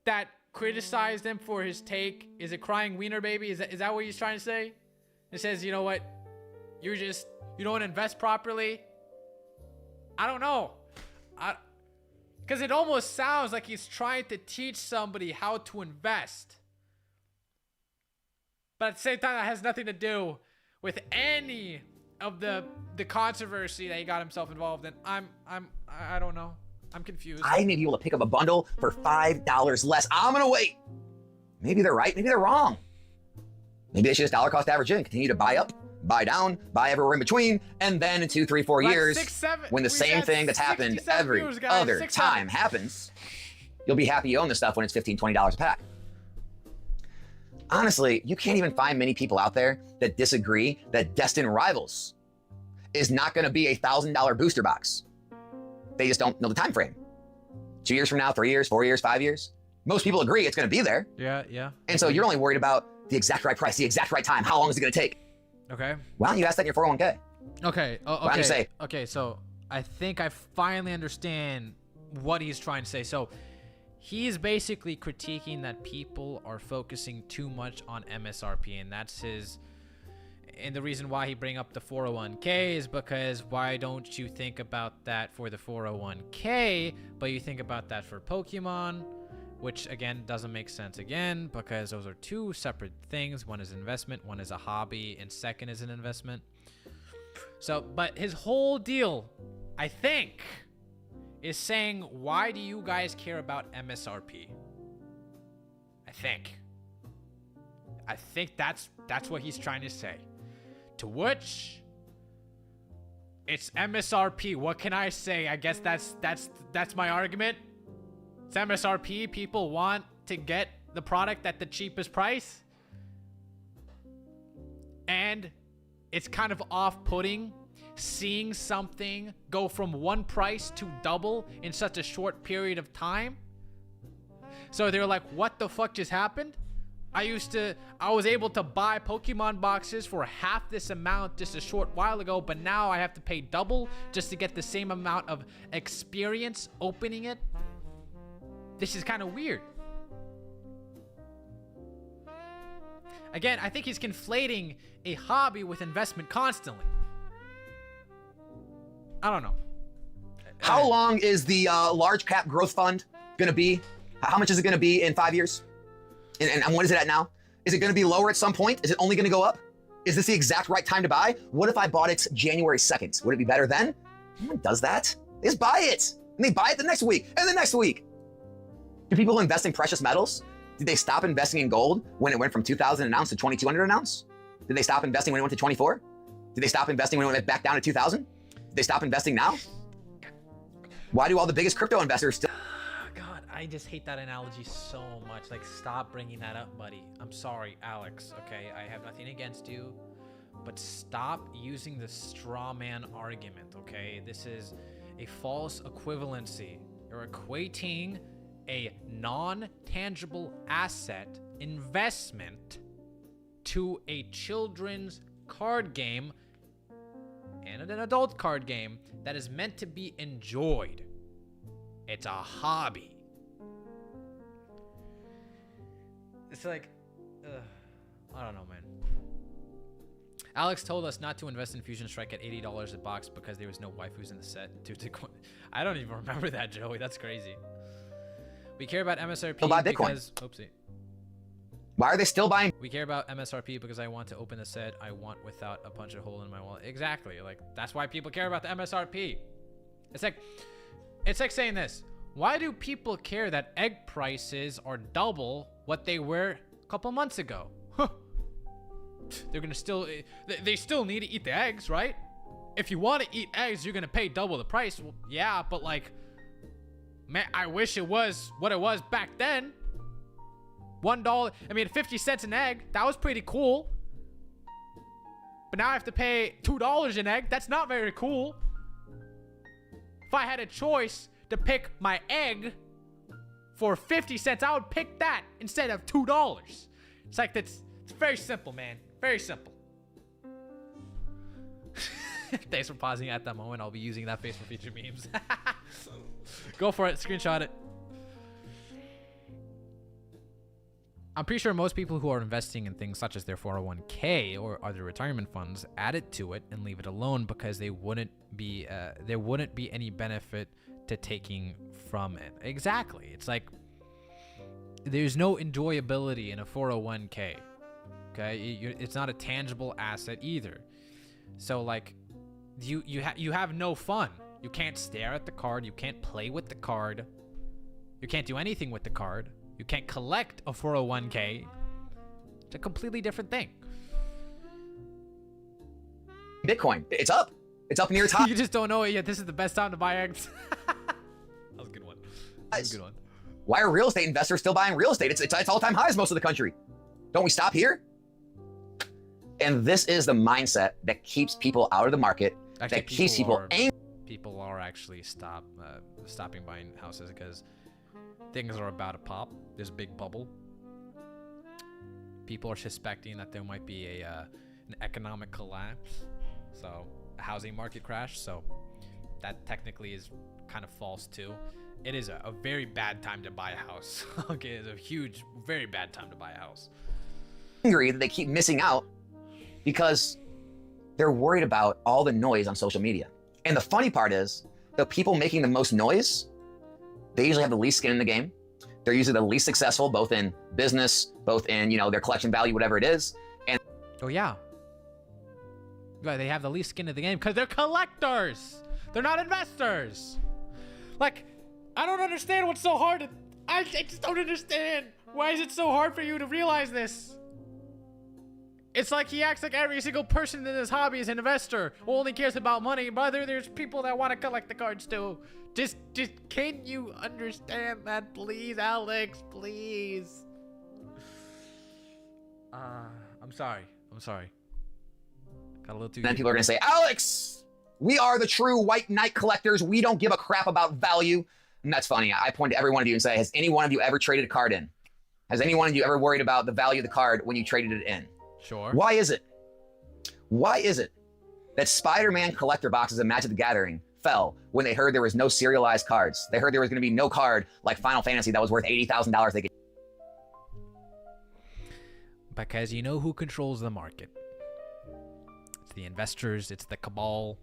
that criticized him for his take is a crying wiener baby? Is that what he's trying to say? It says, you know what? You don't invest properly. I don't know. Because it almost sounds like he's trying to teach somebody how to invest. But at the same time, that has nothing to do with any of the controversy that he got himself involved in. I don't know. I'm confused. I may be able to pick up a bundle for $5 less. I'm gonna wait. Maybe they're right, maybe they're wrong. Maybe they should just dollar cost average in, continue to buy up, buy down, buy everywhere in between, and then in 2, 3, 4 years, when the same thing that's happened every other time happens, you'll be happy you own this stuff when it's $15, $20 a pack. Honestly, you can't even find many people out there that disagree that Destined Rivals is not going to be a $1,000 booster box. They just don't know the time frame. 2 years from now, 3 years, 4 years, 5 years. Most people agree it's going to be there. Yeah. And so you're only worried about the exact right price, the exact right time. How long is it going to take? Okay. Why don't you ask that in your 401k? Okay. Why don't you say? Okay, so I think I finally understand what he's trying to say. So he's basically critiquing that people are focusing too much on MSRP, and that's his. And the reason why he bring up the 401k is because why don't you think about that for the 401k, but you think about that for Pokemon, which again doesn't make sense again, because those are two separate things. One is investment, one is a hobby, and second is an investment. So, but his whole deal, I think, is saying, why do you guys care about MSRP? I think that's what he's trying to say. To which, it's MSRP. What can I say? I guess that's my argument. It's MSRP. People want to get the product at the cheapest price. And it's kind of off-putting seeing something go from one price to double in such a short period of time. So they're like, what the fuck just happened? I was able to buy Pokemon boxes for half this amount just a short while ago, but now I have to pay double just to get the same amount of experience opening it. This is kind of weird. Again, I think he's conflating a hobby with investment constantly. I don't know. How long is the large cap growth fund going to be? How much is it going to be in 5 years? And what is it at now? Is it going to be lower at some point? Is it only going to go up? Is this the exact right time to buy? What if I bought it January 2nd? Would it be better then? No one does that. They just buy it. And they buy it the next week and the next week. Do people invest in precious metals? Did they stop investing in gold when it went from 2,000 an ounce to 2,200 an ounce? Did they stop investing when it went to 24? Did they stop investing when it went back down to 2,000? Did they stop investing now? Why do all the biggest crypto investors still? God, I just hate that analogy so much. Like, stop bringing that up, buddy. I'm sorry, Alex. Okay, I have nothing against you, but stop using the straw man argument. Okay, this is a false equivalency. You're equating a non-tangible asset investment to a children's card game and an adult card game that is meant to be enjoyed. It's a hobby. It's like, I don't know, man. Alex told us not to invest in Fusion Strike at $80 a box because there was no waifus in the set. Dude, I don't even remember that, Joey. That's crazy. We care about MSRP because... Oopsie. Why are they still buying? We care about MSRP because I want to open the set I want without a punch a hole in my wallet. Exactly. Like, that's why people care about the MSRP. It's like saying this. Why do people care that egg prices are double what they were a couple months ago? They're gonna they still need to eat the eggs, right? If you want to eat eggs, you're gonna pay double the price. Well, yeah, but like, man, I wish it was what it was back then. $1, I mean, 50 cents an egg. That was pretty cool. But now I have to pay $2 an egg. That's not very cool. If I had a choice to pick my egg for 50 cents, I would pick that instead of $2. It's like, it's very simple, man. Very simple. Thanks for pausing at that moment. I'll be using that face for future memes. Go for it. Screenshot it. I'm pretty sure most people who are investing in things such as their 401k or other retirement funds add it to it and leave it alone because there wouldn't be any benefit to taking from it. Exactly. It's like there's no enjoyability in a 401k. Okay, it's not a tangible asset either. So like, you have no fun. You can't stare at the card. You can't play with the card. You can't do anything with the card. You can't collect a 401k. It's a completely different thing. Bitcoin, it's up. It's up near its high. You just don't know it yet. This is the best time to buy eggs. That was a good one. That was a good one. Why are real estate investors still buying real estate? It's all-time highs most of the country. Don't we stop here? And this is the mindset that keeps people out of the market, Actually, that keeps people angry. People are actually stopping buying houses because things are about to pop. There's a big bubble. People are suspecting that there might be an economic collapse, so a housing market crash. So that technically is kind of false too. It is a very bad time to buy a house. Okay, it's a huge, very bad time to buy a house. Angry that they keep missing out because they're worried about all the noise on social media. And the funny part is, the people making the most noise, they usually have the least skin in the game. They're usually the least successful, both in business, both in, their collection value, whatever it is. And oh yeah, they have the least skin in the game because they're collectors. They're not investors. Like, I don't understand what's so hard. I just don't understand. Why is it so hard for you to realize this? It's like he acts like every single person in this hobby is an investor who only cares about money. Brother, there's people that want to collect the cards too. Just can you understand that, please, Alex? Please. I'm sorry. Got a little too. then people are going to say, Alex, we are the true white knight collectors. We don't give a crap about value. And that's funny. I point to every one of you and say, has any one of you ever traded a card in? Has any one of you ever worried about the value of the card when you traded it in? Sure. Why is it that Spider-Man collector boxes of Magic the Gathering fell when they heard there was no serialized cards? They heard there was going to be no card like Final Fantasy that was worth $80,000 they could. Because you know who controls the market. It's the investors, it's the cabal.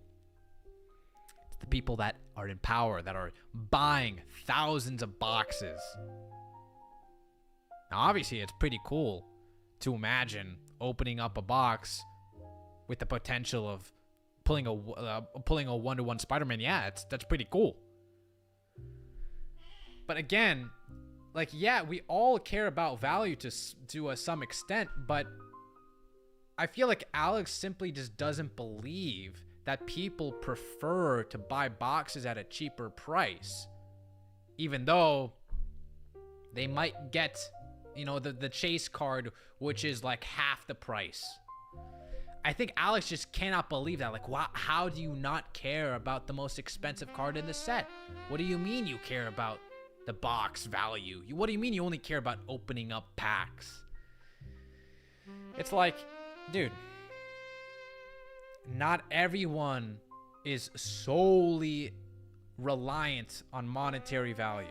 It's the people that are in power, that are buying thousands of boxes. Now, obviously, it's pretty cool to imagine opening up a box with the potential of pulling a 1-to-1 Spider-Man. Yeah, that's pretty cool. But again, like, yeah, we all care about value to some extent, but I feel like Alex simply just doesn't believe that people prefer to buy boxes at a cheaper price, even though they might get, the chase card, which is like half the price. I think Alex just cannot believe that. Like, wow, how do you not care about the most expensive card in the set? What do you mean you care about the box value? What do you mean you only care about opening up packs? It's like, dude, not everyone is solely reliant on monetary value.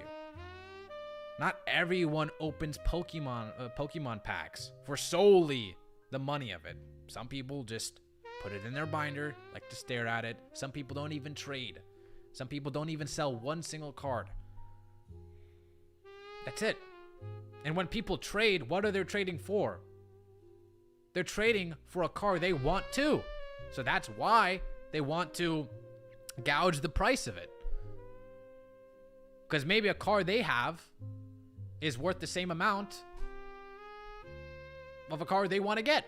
Not everyone opens Pokemon packs for solely the money of it. Some people just put it in their binder, like to stare at it. Some people don't even trade. Some people don't even sell one single card. That's it. And when people trade, what are they trading for? They're trading for a card they want too. So that's why they want to gouge the price of it. Because maybe a card they have is worth the same amount of a card they want to get.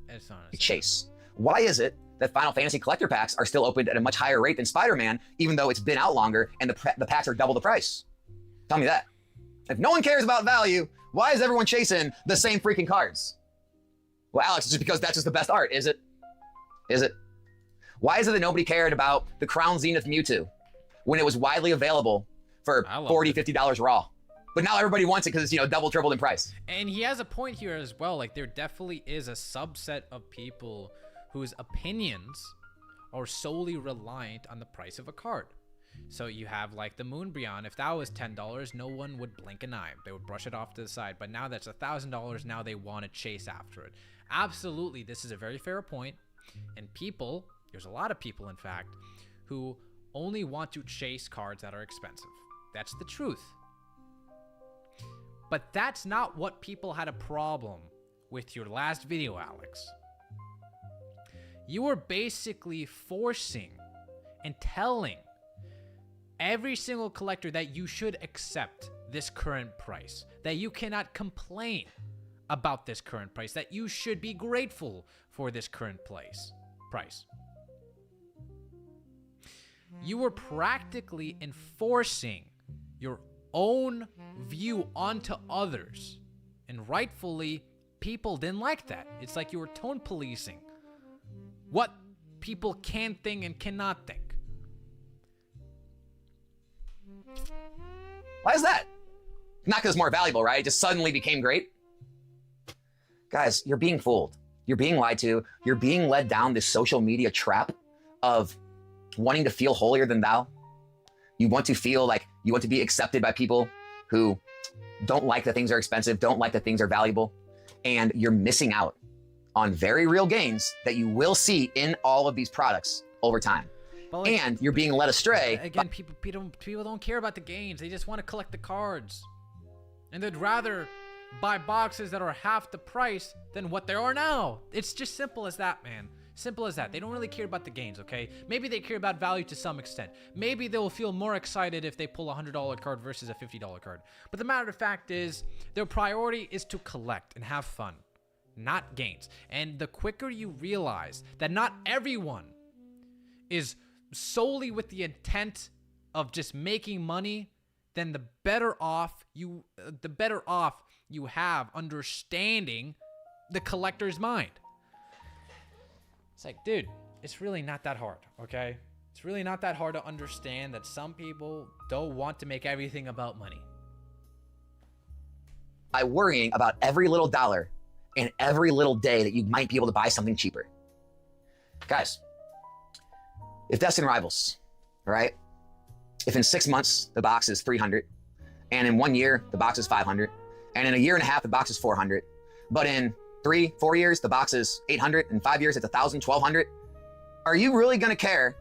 It's not Chase. Why is it that Final Fantasy collector packs are still opened at a much higher rate than Spider-Man, even though it's been out longer and the packs are double the price? Tell me that. If no one cares about value, why is everyone chasing the same freaking cards? Well, Alex, it's just because that's just the best art, is it? Is it? Why is it that nobody cared about the Crown Zenith Mewtwo when it was widely available for $40, $50 raw? But now everybody wants it because it's, double, tripled in price. And he has a point here as well. Like, there definitely is a subset of people whose opinions are solely reliant on the price of a card. So you have like the Moonbreon. If that was $10, no one would blink an eye. They would brush it off to the side. But now that's $1,000. Now they want to chase after it. Absolutely, this is a very fair point. And people, there's a lot of people, in fact, who only want to chase cards that are expensive. That's the truth. But that's not what people had a problem with your last video, Alex. You are basically forcing and telling every single collector that you should accept this current price, that you cannot complain about this current price, that you should be grateful for this current price. You were practically enforcing your own view onto others, and rightfully, people didn't like that. It's like you were tone policing what people can think and cannot think. Why is that? Not because it's more valuable, right? It just suddenly became great. Guys, you're being fooled. You're being lied to. You're being led down this social media trap of wanting to feel holier than thou. You want to feel like you want to be accepted by people who don't like that things are expensive, don't like that things are valuable, and you're missing out on very real gains that you will see in all of these products over time. But like, and you're being led astray. Again, people don't care about the gains. They just want to collect the cards. And they'd rather buy boxes that are half the price than what they are now. It's just simple as that, man. Simple as that. They don't really care about the gains, okay? Maybe they care about value to some extent. Maybe they'll feel more excited if they pull a $100 card versus a $50 card. But the matter of fact is, their priority is to collect and have fun, not gains. And the quicker you realize that not everyone is solely with the intent of just making money, then the better off you have understanding the collector's mind. It's like, dude, it's really not that hard, okay? It's really not that hard to understand that some people don't want to make everything about money. By worrying about every little dollar and every little day that you might be able to buy something cheaper. Guys, if Destin Rivals, right? If in 6 months the box is 300, and in 1 year the box is 500, and in a year and a half the box is 400, but in 3-4 years the box is 800, in 5 years it's 1,000, 1,200, are you really gonna care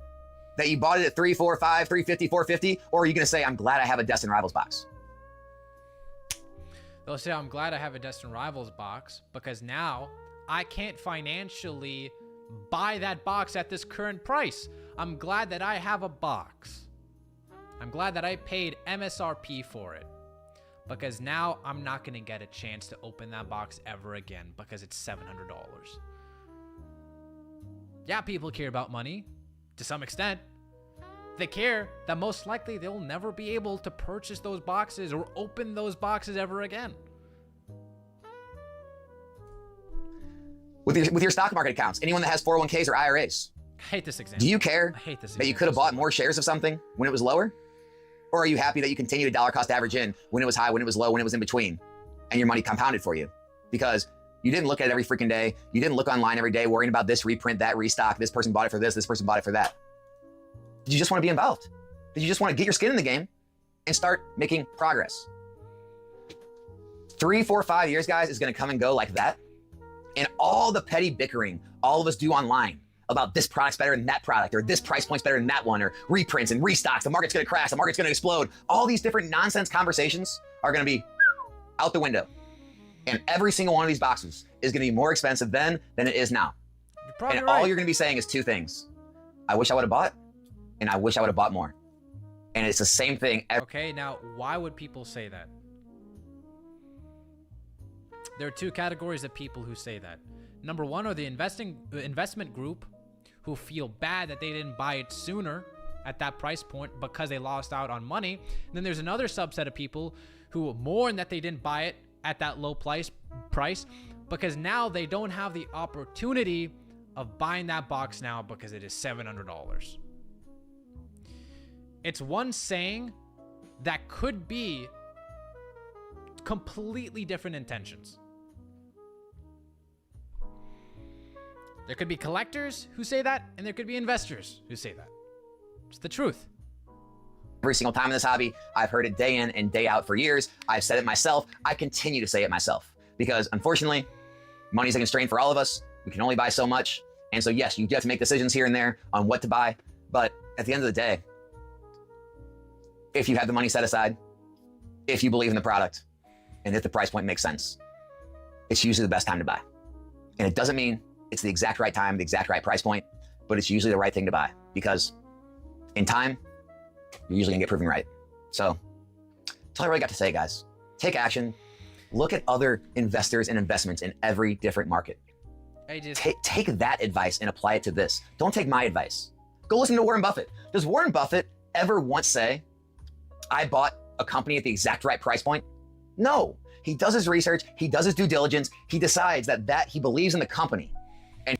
that you bought it at 3, 4, 5, 350, 450, or are you gonna say, I'm glad I have a Destin Rivals box? They'll say, I'm glad I have a Destin Rivals box because now I can't financially buy that box at this current price. I'm glad that I have a box. I'm glad that I paid MSRP for it because now I'm not going to get a chance to open that box ever again because it's $700. Yeah, people care about money to some extent. They care that most likely they'll never be able to purchase those boxes or open those boxes ever again. With your stock market accounts, anyone that has 401ks or IRAs, I hate this example. do you care I hate this that you could have bought more shares of something when it was lower? Or are you happy that you continue to dollar cost average in when it was high, when it was low, when it was in between, and your money compounded for you? Because you didn't look at it every freaking day. You didn't look online every day worrying about this reprint, that restock, this person bought it for this person bought it for that. Did you just want to be involved? Did you just want to get your skin in the game and start making progress? 3, 4, 5 years, guys, is going to come and go like that. And all the petty bickering all of us do online about this product's better than that product, or this price point's better than that one, or reprints and restocks, the market's going to crash, the market's going to explode. All these different nonsense conversations are going to be out the window. And every single one of these boxes is going to be more expensive then than it is now. You're probably and right. all you're going to be saying is two things. I wish I would have bought, and I wish I would have bought more. And it's the same thing. Okay, now why would people say that? There are two categories of people who say that. Number one are the investment group who feel bad that they didn't buy it sooner at that price point because they lost out on money. And then there's another subset of people who mourn that they didn't buy it at that low price because now they don't have the opportunity of buying that box now because it is $700. It's one saying that could be completely different intentions. There could be collectors who say that, and there could be investors who say that. It's the truth. Every single time in this hobby, I've heard it day in and day out for years. I've said it myself. I continue to say it myself because unfortunately, money's a constraint for all of us. We can only buy so much. And so yes, you do have to make decisions here and there on what to buy. But at the end of the day, if you have the money set aside, if you believe in the product, and if the price point makes sense, it's usually the best time to buy. And it doesn't mean it's the exact right time, the exact right price point, but it's usually the right thing to buy because in time, you're usually gonna get proven right. So that's all I really got to say, guys. Take action. Look at other investors and investments in every different market. Take that advice and apply it to this. Don't take my advice. Go listen to Warren Buffett. Does Warren Buffett ever once say, I bought a company at the exact right price point? No. He does his research. He does his due diligence. He decides that he believes in the company. And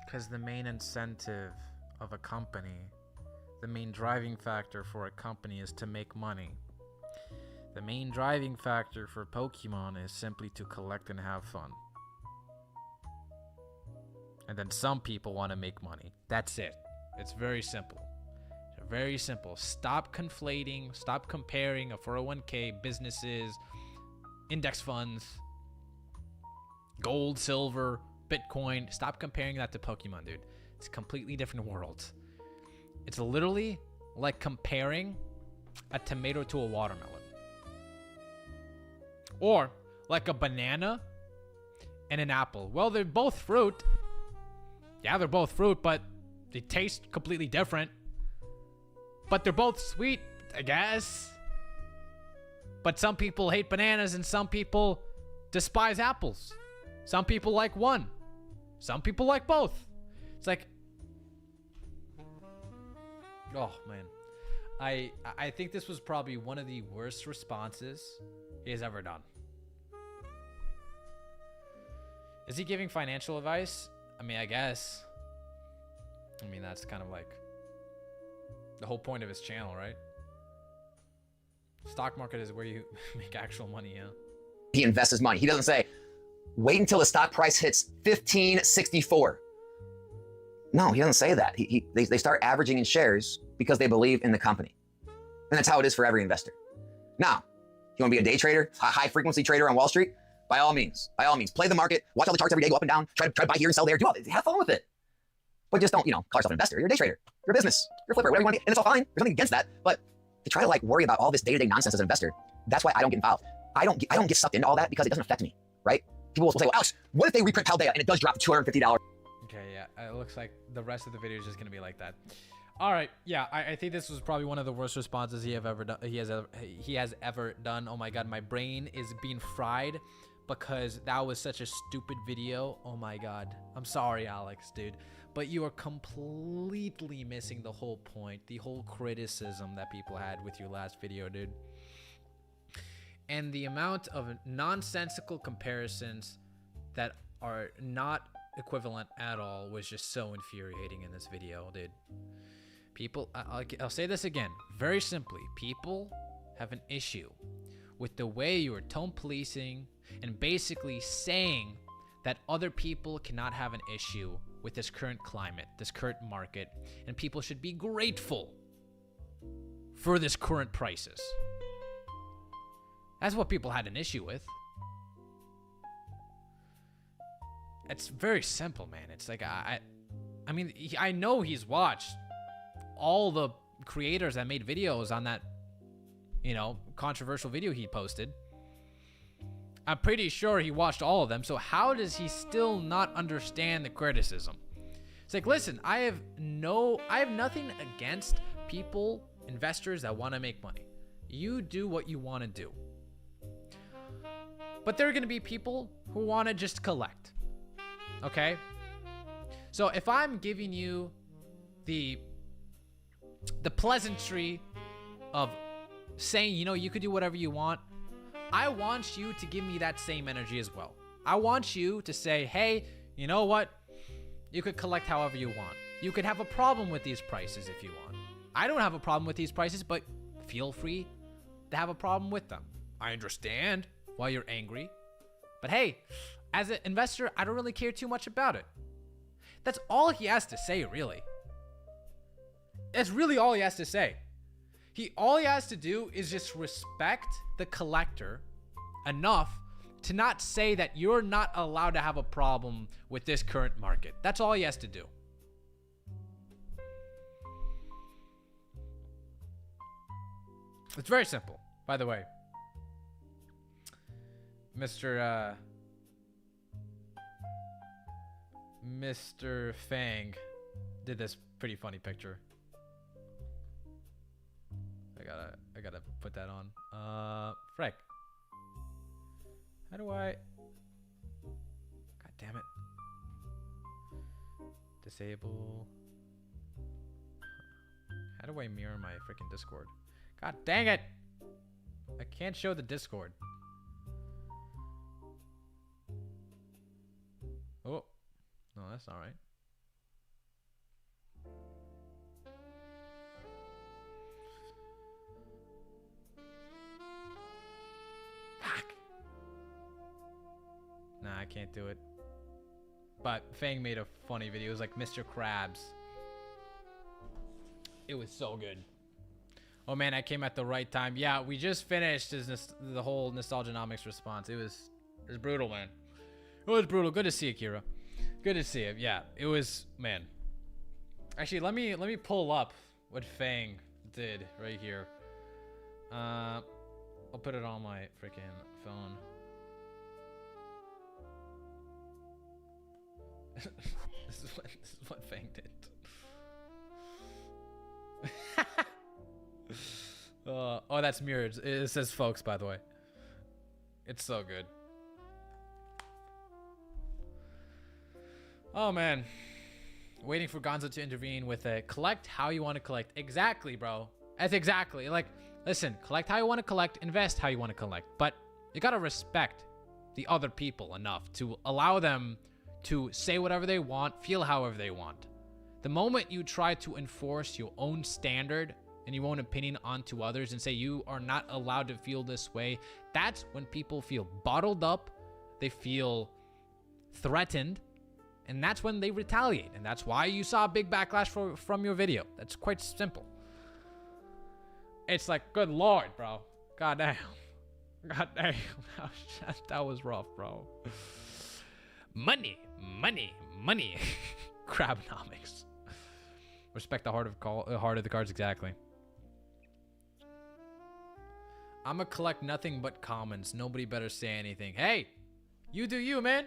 because the main incentive of a company, the main driving factor for a company is to make money. The main driving factor for Pokemon is simply to collect and have fun. And then some people want to make money. That's it. It's very simple. Very simple. Stop conflating, stop comparing a 401k, businesses, index funds, gold, silver, Bitcoin. Stop comparing that to Pokemon, dude. It's completely different worlds. It's literally like comparing a tomato to a watermelon. Or like a banana and an apple. Well, they're both fruit. Yeah, they're both fruit, but they taste completely different. But they're both sweet, I guess. But some people hate bananas and some people despise apples. Some people like one. Some people like both. It's like, oh man. I think this was probably one of the worst responses he has ever done. Is he giving financial advice? I mean, I guess. I mean, that's kind of like the whole point of his channel, right? Stock market is where you make actual money, yeah. He invests his money. He doesn't say, wait until the stock price hits 1564. No, he doesn't say that. They start averaging in shares because they believe in the company. And that's how it is for every investor. Now, you want to be a day trader, a high frequency trader on Wall Street? By all means, play the market, watch all the charts every day go up and down, try to buy here and sell there, do all that, have fun with it. But just don't, call yourself an investor. You're a day trader. You're a business. You're a flipper, whatever you want to be. And it's all fine. There's nothing against that. But to try to worry about all this day-to-day nonsense as an investor, that's why I don't get involved. I don't get sucked into all that because it doesn't affect me, right? People will say, well, Alex, what if they reprint Paldea and it does drop to $250? Okay, yeah. It looks like the rest of the video is just going to be like that. All right. Yeah, I think this was probably one of the worst responses he has ever done. Oh my God, my brain is being fried because that was such a stupid video. Oh my God. I'm sorry, Alex, dude. But you are completely missing the whole point, the whole criticism that people had with your last video, dude. And the amount of nonsensical comparisons that are not equivalent at all was just so infuriating in this video, dude. People, I'll say this again, very simply, people have an issue with the way you are tone policing and basically saying that other people cannot have an issue with this current climate, this current market, and people should be grateful for this current prices. That's what people had an issue with. It's very simple, man. It's like, I mean, I know he's watched all the creators that made videos on that, controversial video he posted. I'm pretty sure he watched all of them. So how does he still not understand the criticism? It's like, listen, I have nothing against people, investors that want to make money. You do what you want to do. But there are going to be people who want to just collect. Okay? So if I'm giving you the pleasantry of saying, you could do whatever you want, I want you to give me that same energy as well. I want you to say, hey, you know what? You could collect however you want. You could have a problem with these prices if you want. I don't have a problem with these prices, but feel free to have a problem with them. I understand why you're angry. But hey, as an investor, I don't really care too much about it. That's all he has to say, really. That's really all he has to say. All he has to do is just respect the collector enough to not say that you're not allowed to have a problem with this current market. That's all he has to do. It's very simple, by the way. Mr. Fang did this pretty funny picture. I gotta put that on. Frick. How do I? God damn it. Disable. How do I mirror my freaking Discord? God dang it! I can't show the Discord. Oh. No, that's not right. Fuck. Nah, I can't do it. But Fang made a funny video. It was like Mr. Krabs. It was so good. Oh man, I came at the right time. Yeah, we just finished the whole Nostalgianomics response. It was brutal, man. It was brutal. Good to see you, Kira. Good to see you. Yeah, it was, man. Actually, let me pull up what Fang did right here. I'll put it on my freaking phone. This is what Fang did. Oh, that's mirrored. It says folks, by the way. It's so good. Oh man, waiting for Gonzo to intervene with a collect how you want to collect. Exactly, bro. That's exactly like, listen, collect how you want to collect, invest how you want to collect, but you gotta respect the other people enough to allow them to say whatever they want, feel however they want. The moment you try to enforce your own standard and your own opinion onto others and say you are not allowed to feel this way, that's when people feel bottled up, they feel threatened, and that's when they retaliate. And that's why you saw a big backlash from your video. That's quite simple. It's like, good lord, bro. God damn. God damn. That was rough, bro. Money, money, money. Crabnomics. Respect the heart of the cards, exactly. I'ma collect nothing but commons. Nobody better say anything. Hey, you do you, man.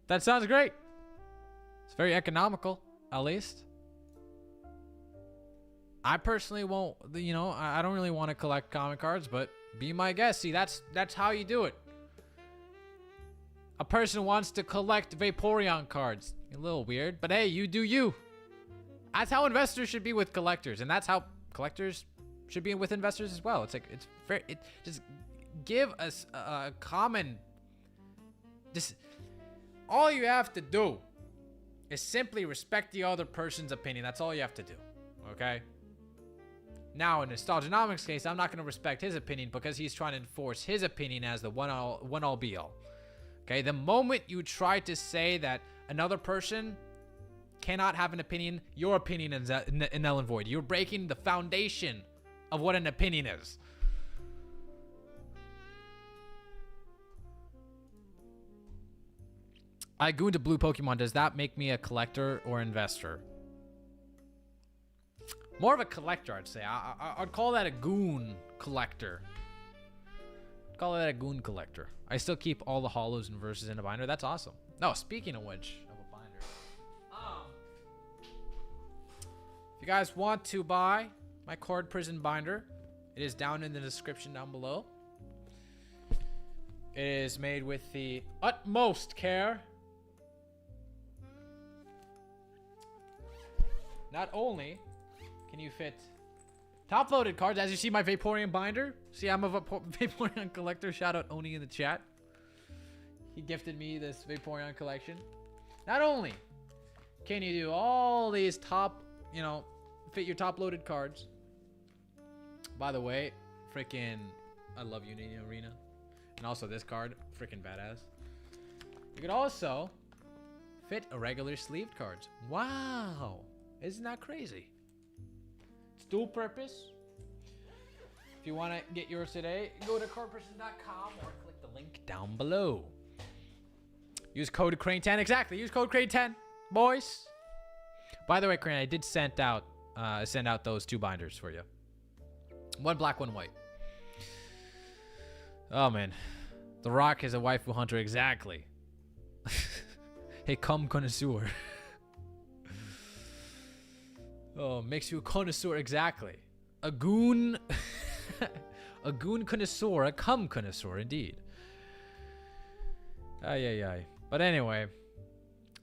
That sounds great. It's very economical, at least. I personally won't, you know, I don't really want to collect common cards, but be my guest. See, that's how you do it. A person wants to collect Vaporeon cards. A little weird, but hey, you do you. That's how investors should be with collectors, and that's how collectors should be with investors as well. It's like, it's very, just give us a common, just, all you have to do is simply respect the other person's opinion. That's all you have to do, okay? Now, in Nostalgianomics' case, I'm not going to respect his opinion because he's trying to enforce his opinion as the one all be all. Okay, the moment you try to say that another person cannot have an opinion, your opinion is null and void. You're breaking the foundation of what an opinion is. I gooned a blue Pokemon. Does that make me a collector or investor? More of a collector, I'd say. I'd call that a goon collector. Call that a goon collector. I still keep all the hollows and verses in a binder. That's awesome. No, speaking of which, of a binder. If you guys want to buy my Card Prison binder, it is down in the description down below. It is made with the utmost care. Not only can you fit top-loaded cards, as you see my Vaporeon binder. See, I'm a Vaporeon collector. Shout out Oni in the chat. He gifted me this Vaporeon collection. Not only can you do all these top, you know, fit your top-loaded cards. By the way, freaking, I love Unity Arena. And also this card, freaking badass. You could also fit irregular sleeved cards. Wow. Isn't that crazy? It's dual purpose. If you want to get yours today, go to cardperson.com or click the link down below. Use code Crane10. Exactly. Use code Crane10, boys. By the way, Crane, I did send out those two binders for you. One black, one white. Oh man, The Rock is a waifu hunter. Exactly. Hey, cum connoisseur. Oh, makes you a connoisseur, exactly. A goon, a goon connoisseur, a cum connoisseur, indeed. Ay, ay, ay. But anyway,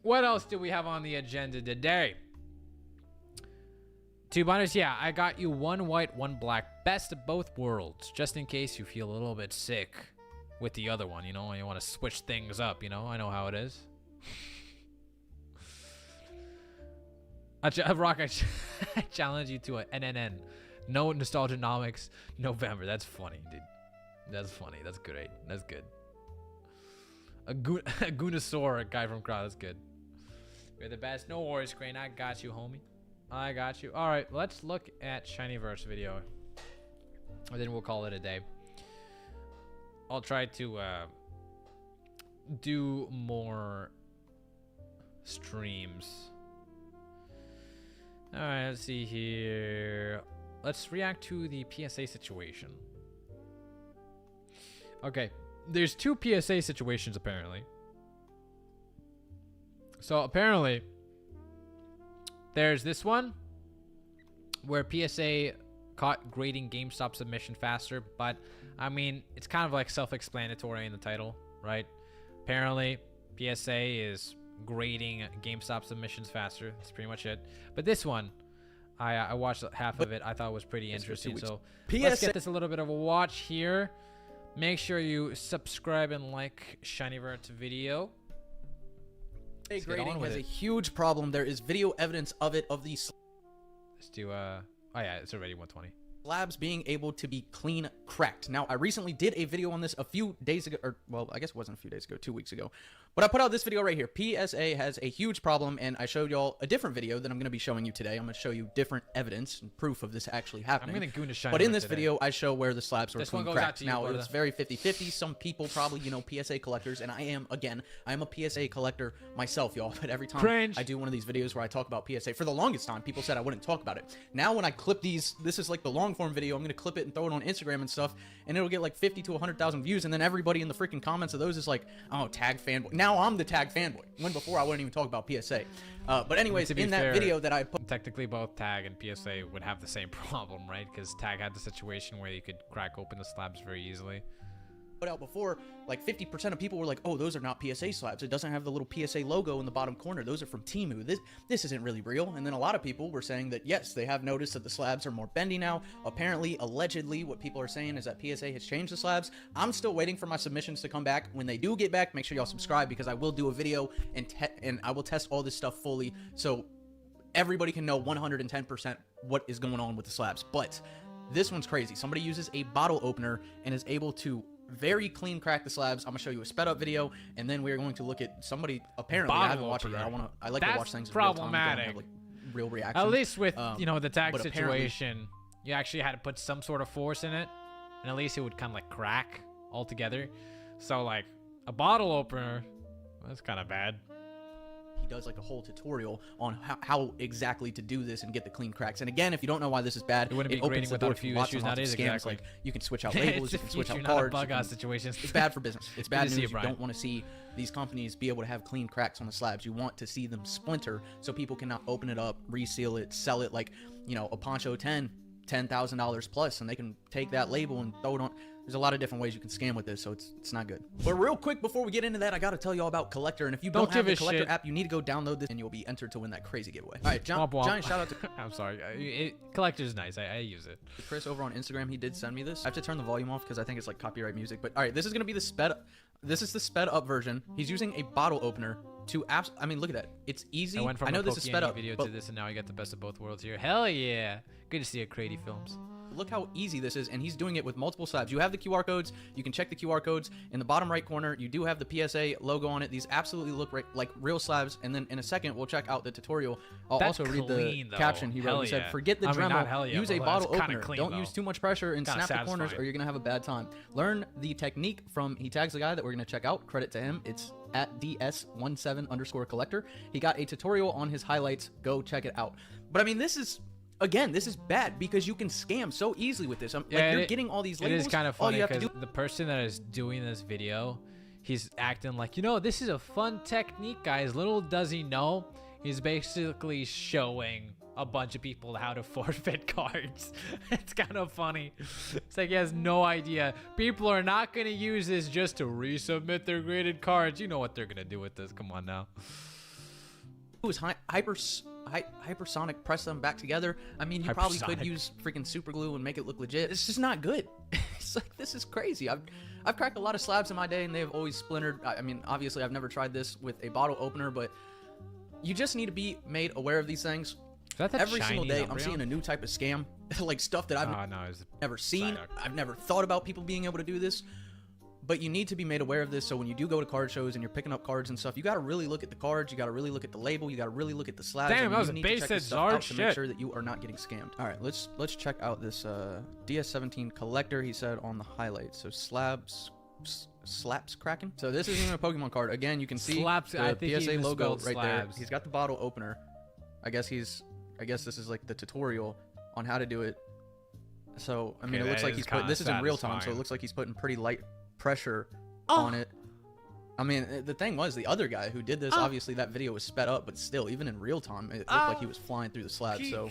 what else do we have on the agenda today? Two binders, yeah, I got you one white, one black. Best of both worlds, just in case you feel a little bit sick with the other one, you know, and you want to switch things up, you know? I know how it is. Rock, I challenge you to an NNN. No Nostalgianomics November. That's funny, dude. That's funny. That's great. That's good. A Goonosaur, a guy from Crowd. That's good. You're the best. No worries, Crane. I got you, homie. I got you. All right, let's look at Shinyverse video. And then we'll call it a day. I'll try to do more streams. All right, let's see here. Let's react to the PSA situation. Okay, there's two PSA situations apparently. So apparently, there's this one where PSA caught grading GameStop submission faster, but I mean, it's kind of like self-explanatory in the title, right? Apparently, PSA is grading GameStop submissions faster. That's pretty much it. But this one, I watched half of it. I thought it was pretty interesting. So let's get this a little bit of a watch here. Make sure you subscribe and like Shinyverse video. Grading has a huge problem. There is video evidence of it, of these Let's do oh yeah, it's already 120. slabs being able to be clean cracked. Now, I recently did a video on this a few days ago, or well, I guess it wasn't a few days ago, 2 weeks ago. But I put out this video right here. PSA has a huge problem, and I showed y'all a different video that I'm going to be showing you today. I'm going to show you different evidence and proof of this actually happening. I'm going to goon a Shinyverse But in this today. video, I show where the slabs were This clean one goes out cracked. to you, Now, brother. it's very 50-50. Some people probably, you know, PSA collectors, and I am a PSA collector myself, y'all. But every time Cringe. I do one of these videos where I talk about PSA, for the longest time, people said I wouldn't talk about it. Now, when I clip these, this is like the long form video, I'm going to clip it and throw it on Instagram and stuff, and it'll get like 50 to 100,000 views, and then everybody in the freaking comments of those is like, oh, tag fanboy. Now I'm the tag fanboy, when before I wouldn't even talk about PSA. But anyways, To be in fair, that video that I put, technically both Tag and PSA would have the same problem, right? Because Tag had the situation where you could crack open the slabs very easily. out before, like 50% of people were like, oh, those are not PSA slabs. It doesn't have the little PSA logo in the bottom corner. Those are from Temu. This isn't really real. And then a lot of people were saying that, yes, they have noticed that the slabs are more bendy now. Apparently, allegedly, what people are saying is that PSA has changed the slabs. I'm still waiting for my submissions to come back. When they do get back, make sure y'all subscribe, because I will do a video and I will test all this stuff fully, so everybody can know 110% what is going on with the slabs. But this one's crazy. Somebody uses a bottle opener and is able to very clean crack the slabs. I'm gonna show you a sped up video, and then we're going to look at somebody. Apparently, I haven't watched it yet. I like to watch things in real time. Problematic. Have, like, real reaction. At least with the tag but situation, you actually had to put some sort of force in it, and at least it would kind of like crack altogether. So like a bottle opener, that's kind of bad. He does like a whole tutorial on how exactly to do this and get the clean cracks. And again, if you don't know why this is bad, It wouldn't be opens grading the without door a to few lots issues and lots of nowadays, scams. exactly. Like you can switch out labels, It's you a can switch future, out not a cards. bug you out can- situations. It's bad for business. It's bad to see news. you, You Brian. don't want to see these companies be able to have clean cracks on the slabs. You want to see them splinter so people cannot open it up, reseal it, sell it like, a Poncho 10, $10,000 plus, and they can take that label and throw it on. There's a lot of different ways you can scam with this, so it's not good. But real quick, before we get into that, I got to tell you all about Collector. And if you don't have give the a Collector shit. app, you need to go download this, and you'll be entered to win that crazy giveaway. All right, Womp womp. giant shout out to I'm sorry. Collector's nice. I use it. Chris over on Instagram. He did send me this. I have to turn the volume off because I think it's like copyright music. But all right, this is gonna be the sped. This is the sped up version. He's using a bottle opener to I mean, look at that. It's easy. I went from know a this is sped Pokémon up, video but to this, and now I get the best of both worlds here. Hell yeah! Good to see a Crady Films. look how easy this is, and he's doing it with multiple slabs. You have the QR codes. You can check the QR codes in the bottom right corner. You do have the PSA logo on it. These absolutely look like real slabs. And then in a second, we'll check out the tutorial. I'll That's also read clean, the though. caption he wrote. Hell He said, yeah. "Forget the I mean, not Dremel. hell yeah, Use a but bottle that's kinda opener. clean, Don't though. use too much pressure and Kinda snap the corners, satisfying. or you're gonna have a bad time. Learn the technique from." He tags the guy that we're gonna check out. Credit to him. It's at ds17_collector. He got a tutorial on his highlights. Go check it out. But I mean, this is. Again, this is bad because you can scam so easily with this. You're getting all these labels. It is kind of all funny you have to because do the person that is doing this video, he's acting like, you know, this is a fun technique, guys. Little does he know, he's basically showing a bunch of people how to forfeit cards. It's kind of funny. It's like he has no idea. People are not going to use this just to resubmit their graded cards. You know what they're going to do with this. Come on now. It was hypersonic, press them back together. I mean, you probably could use freaking super glue and make it look legit. It's just not good. It's like, this is crazy. I've cracked a lot of slabs in my day, and they've always splintered. I mean, obviously, I've never tried this with a bottle opener, but you just need to be made aware of these things. Every single day, I'm seeing a new type of scam, like stuff that I've never seen. I've never thought about people being able to do this. But you need to be made aware of this, so when you do go to card shows and you're picking up cards and stuff, you got to really look at the cards, you got to really look at the label, you got to really look at the slabs. Damn, that was a base that Zard shit. To make sure that you are not getting scammed. All right, let's check out this DS17 collector. He said on the highlights. So slaps cracking. So this isn't a Pokemon card. Again, you can see Slaps, the I think PSA logo right there. slabs. He's got the bottle opener. I guess this is like the tutorial on how to do it. So I mean, it looks like he's putting this is in real time, so it looks like he's putting pretty light pressure on it. I mean, the thing was, the other guy who did this, obviously that video was sped up, but still, even in real time, it looked like he was flying through the slab. So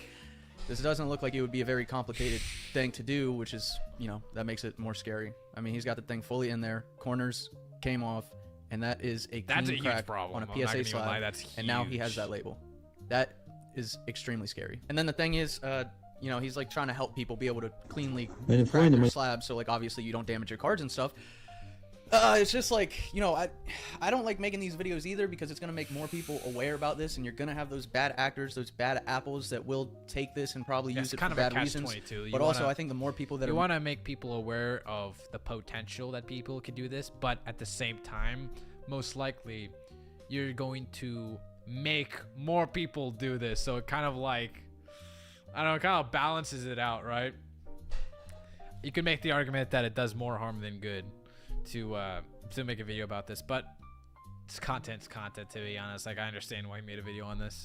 this doesn't look like it would be a very complicated thing to do, which is, you know, that makes it more scary. I mean, he's got the thing fully in there. Corners came off, and that is a clean crack on a PSA slab. And now he has that label. That is extremely scary. And then the thing is, you know, he's like trying to help people be able to cleanly crack their slabs. So like, obviously you don't damage your cards and stuff. It's just like, you know, I don't like making these videos either, because it's going to make more people aware about this, and you're going to have those bad actors, those bad apples that will take this and probably use it for bad reasons. But also, I think the more people that you want to make people aware of the potential that people can do this, but at the same time, most likely you're going to make more people do this. So it kind of like, I don't know, it kind of balances it out, right? You can make the argument that it does more harm than good to make a video about this, but it's content, to be honest. Like, I understand why he made a video on this.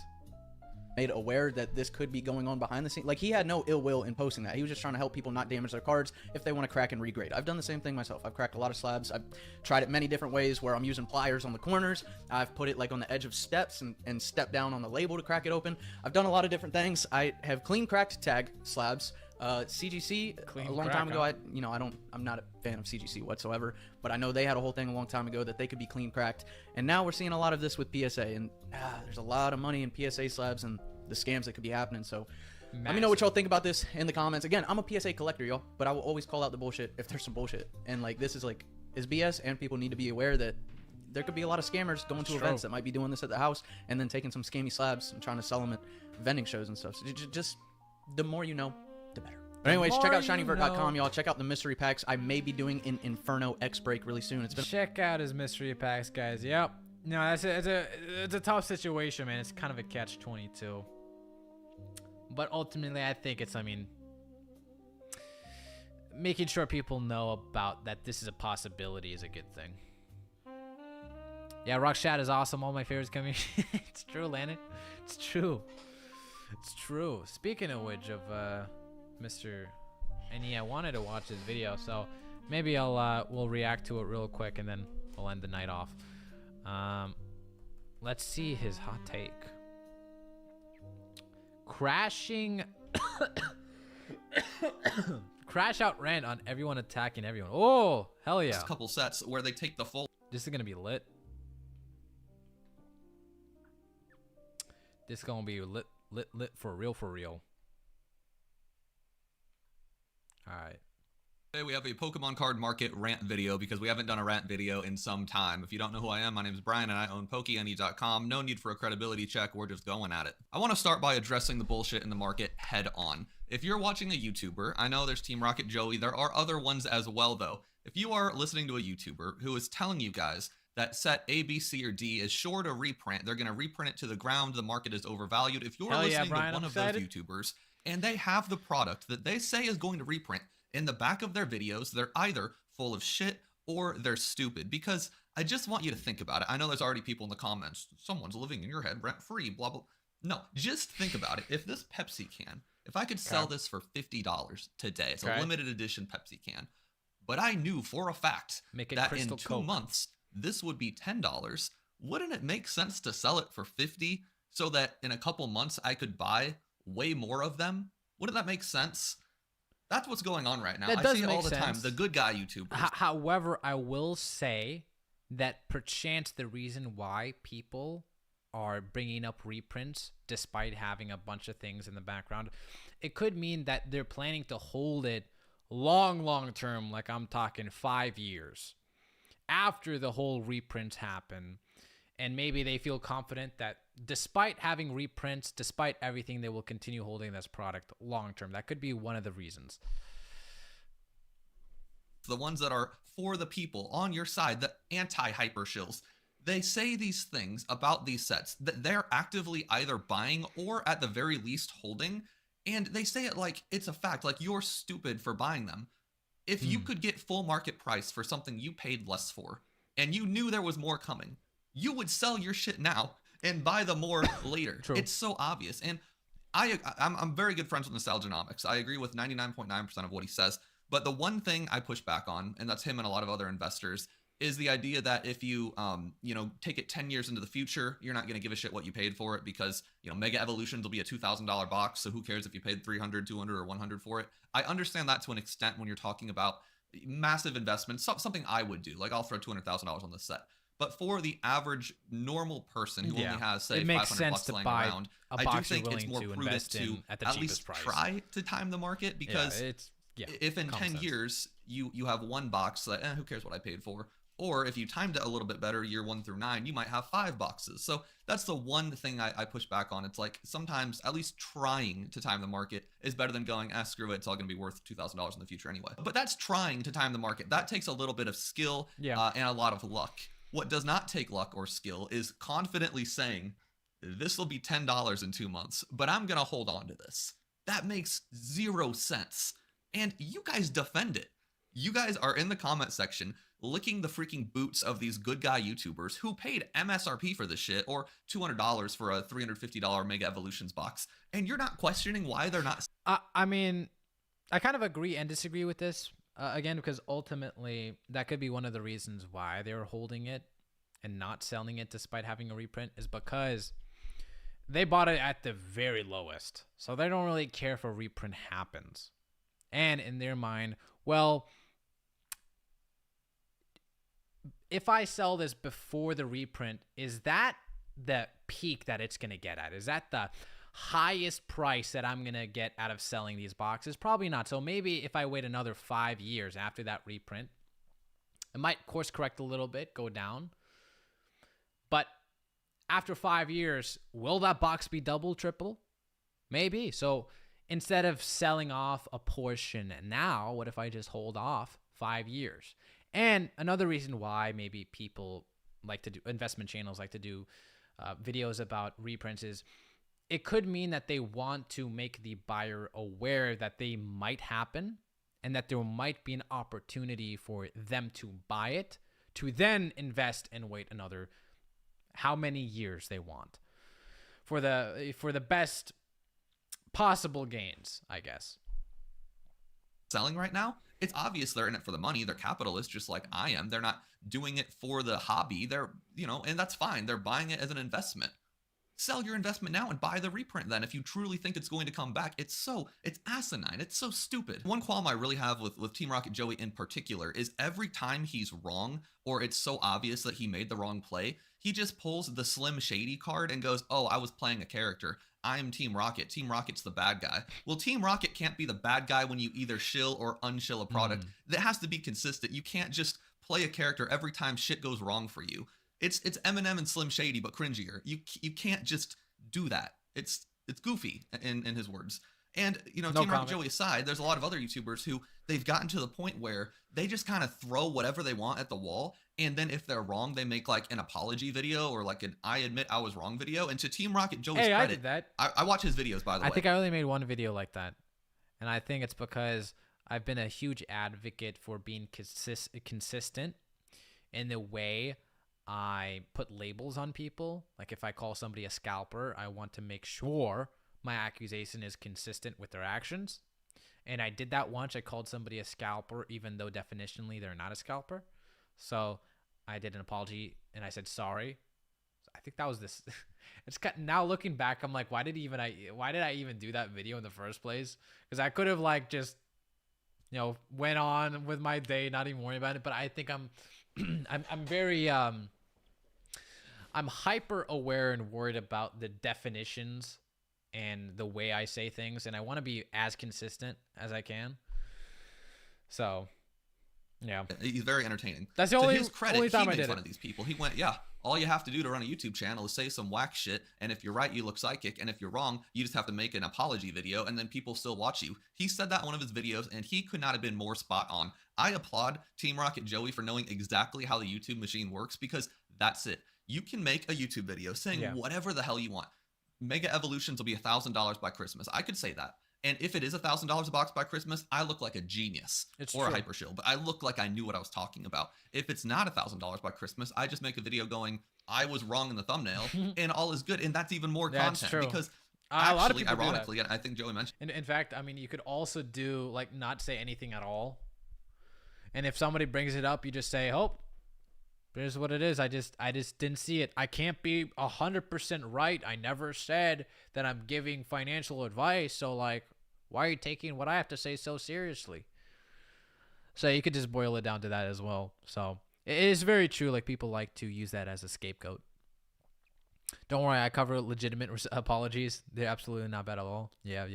Made aware that this could be going on behind the scenes. Like, he had no ill will in posting that. He was just trying to help people not damage their cards if they want to crack and regrade. I've done the same thing myself. I've cracked a lot of slabs. I've tried it many different ways, where I'm using pliers on the corners. I've put it like on the edge of steps and step down on the label to crack it open. I've done a lot of different things. I have clean cracked tag slabs. CGC a long time ago, I'm not a fan of CGC whatsoever, but I know they had a whole thing a long time ago that they could be clean cracked, and now we're seeing a lot of this with PSA, and there's a lot of money in PSA slabs and the scams that could be happening. So let me know what y'all think about this in the comments. Again, I'm a PSA collector, y'all, but I will always call out the bullshit if there's some bullshit, and like, this is BS, and people need to be aware that there could be a lot of scammers going to events that might be doing this at the house and then taking some scammy slabs and trying to sell them at vending shows and stuff. So just the more you know, the better. But anyways, check out shinyvert.com, y'all. Check out the mystery packs. I may be doing an Inferno X break really soon. Check out his mystery packs, guys. Yep. No, it's a tough situation, man. It's kind of a catch-22. But ultimately, I think it's, making sure people know about that this is a possibility is a good thing. Yeah, Rockshad is awesome. All my favorites coming. It's true, Landon. It's true. It's true. Speaking of which, of Mr. NE, I wanted to watch this video, so maybe we'll react to it real quick, and then we'll end the night off. Let's see his hot take. Crashing crash out rant on everyone attacking everyone. Oh, hell yeah. A couple sets where they take the full. This is gonna be lit. This is gonna be lit for real. All right. Today we have a Pokemon card market rant video, because we haven't done a rant video in some time. If you don't know who I am, my name is Brian and I own PokéDrama.com. No need for a credibility check, we're just going at it. I want to start by addressing the bullshit in the market head on. If you're watching a YouTuber, I know there's Team Rocket Joey, there are other ones as well though. If you are listening to a YouTuber who is telling you guys that set A, B, C, or D is sure to reprint, they're going to reprint it to the ground, the market is overvalued. If you're listening to one of those YouTubers and they have the product that they say is going to reprint in the back of their videos, they're either full of shit or they're stupid, because I just want you to think about it. I know there's already people in the comments, someone's living in your head rent-free, blah, blah. No, just think about it. If this Pepsi can, if I could sell this for $50 today, it's a limited edition Pepsi can, but I knew for a fact that in 2 months, this would be $10. Wouldn't it make sense to sell it for $50 so that in a couple months I could buy way more of them? Wouldn't that make sense? That's what's going on right now. That I does see it all make the time. sense. The good guy YouTubers. However, I will say that perchance the reason why people are bringing up reprints despite having a bunch of things in the background, it could mean that they're planning to hold it long term, like I'm talking 5 years after the whole reprints happen. And maybe they feel confident that despite having reprints, despite everything, they will continue holding this product long term. That could be one of the reasons. The ones that are for the people, on your side, the anti-hyper shills, they say these things about these sets that they're actively either buying or at the very least holding, and they say it like it's a fact, like you're stupid for buying them. If you could get full market price for something you paid less for, and you knew there was more coming, you would sell your shit now and buy the more later. True. It's so obvious. And I'm very good friends with Nostalgianomics. I agree with 99.9% of what he says. But the one thing I push back on, and that's him and a lot of other investors, is the idea that if you, take it 10 years into the future, you're not going to give a shit what you paid for it because, Mega Evolutions will be a $2,000 box. So who cares if you paid $300, $200, or $100 for it? I understand that to an extent when you're talking about massive investments, something I would do. Like I'll throw $200,000 on this set. But for the average normal person who only has, say, it makes $500 sense to laying buy around, a I do box you're think it's willing more to prudent invest to in at the at cheapest least price. try to time the market because if in 10 years you have one box that, who cares what I paid for? Or if you timed it a little bit better, year 1 through 9, you might have 5 boxes. So that's the one thing I push back on. It's like sometimes at least trying to time the market is better than going, screw it, it's all going to be worth $2,000 in the future anyway. But that's trying to time the market. That takes a little bit of skill and a lot of luck. What does not take luck or skill is confidently saying, this will be $10 in 2 months, but I'm going to hold on to this. That makes 0 sense. And you guys defend it. You guys are in the comment section licking the freaking boots of these good guy YouTubers who paid MSRP for this shit or $200 for a $350 Mega Evolutions box. And you're not questioning why they're not. I mean, I kind of agree and disagree with this. Again, because ultimately that could be one of the reasons why they were holding it and not selling it despite having a reprint is because they bought it at the very lowest. So they don't really care if a reprint happens. And in their mind, well, if I sell this before the reprint, is that the peak that it's going to get at? Is that the highest price that I'm going to get out of selling these boxes? Probably not. So maybe if I wait another 5 years after that reprint, it might course correct a little bit, go down. But after 5 years, will that box be double, triple? Maybe. So instead of selling off a portion now, what if I just hold off 5 years? And another reason why maybe people like to do, investment channels like to do videos about reprints is it could mean that they want to make the buyer aware that they might happen and that there might be an opportunity for them to buy it, to then invest and wait another how many years they want for the best possible gains, I guess. Selling right now, it's obvious they're in it for the money. They're capitalists just like I am. They're not doing it for the hobby. They're, and that's fine. They're buying it as an investment. Sell your investment now and buy the reprint then if you truly think it's going to come back. It's asinine. It's so stupid. One qualm I really have with Team Rocket Joey in particular is every time he's wrong or it's so obvious that he made the wrong play, he just pulls the Slim Shady card and goes, oh, I was playing a character. I'm Team Rocket. Team Rocket's the bad guy. Well, Team Rocket can't be the bad guy when you either shill or unshill a product. That has to be consistent. You can't just play a character every time shit goes wrong for you. It's Eminem and Slim Shady, but cringier. You can't just do that. It's goofy in his words. And, Team Rocket Joey aside, there's a lot of other YouTubers who they've gotten to the point where they just kind of throw whatever they want at the wall. And then if they're wrong, they make like an apology video or like an I admit I was wrong video. And to Team Rocket Joey's credit, I did that. I watch his videos, by the way. I think I only made one video like that. And I think it's because I've been a huge advocate for being consistent in the way I put labels on people. Like if I call somebody a scalper, I want to make sure my accusation is consistent with their actions. And I did that once. I called somebody a scalper, even though definitionally they're not a scalper. So I did an apology and I said sorry. I think that was this. It's now looking back, I'm like, why did I even do that video in the first place? Because I could have like just, you know, went on with my day, not even worry about it. But I think I'm I'm very I'm hyper aware and worried about the definitions and the way I say things, and I want to be as consistent as I can. So, yeah, He's very entertaining. That's the to only his credit, only time he I made did fun it. of these people. He went, yeah, all you have to do to run a YouTube channel is say some whack shit, and if you're right, you look psychic, and if you're wrong, you just have to make an apology video, and then people still watch you. He said that in one of his videos, and he could not have been more spot on. I applaud Team Rocket Joey for knowing exactly how the YouTube machine works, because that's it. You can make a YouTube video saying whatever the hell you want. Mega Evolutions will be $1,000 by Christmas. I could say that. And if it is $1,000 a box by Christmas, I look like a genius or a hyper shill, but I look like I knew what I was talking about. If it's not $1,000 by Christmas, I just make a video going, I was wrong in the thumbnail and all is good. And that's even more content because a lot of actually, people ironically, and I think Joey mentioned. In fact, I mean, you could also do like not say anything at all. And if somebody brings it up, you just say, oh, here's what it is. I just didn't see it. I can't be 100% right. I never said that I'm giving financial advice. So like, why are you taking what I have to say so seriously? So you could just boil it down to that as well. So it is very true. Like people like to use that as a scapegoat. Don't worry. I cover legitimate apologies. They're absolutely not bad at all. Yeah.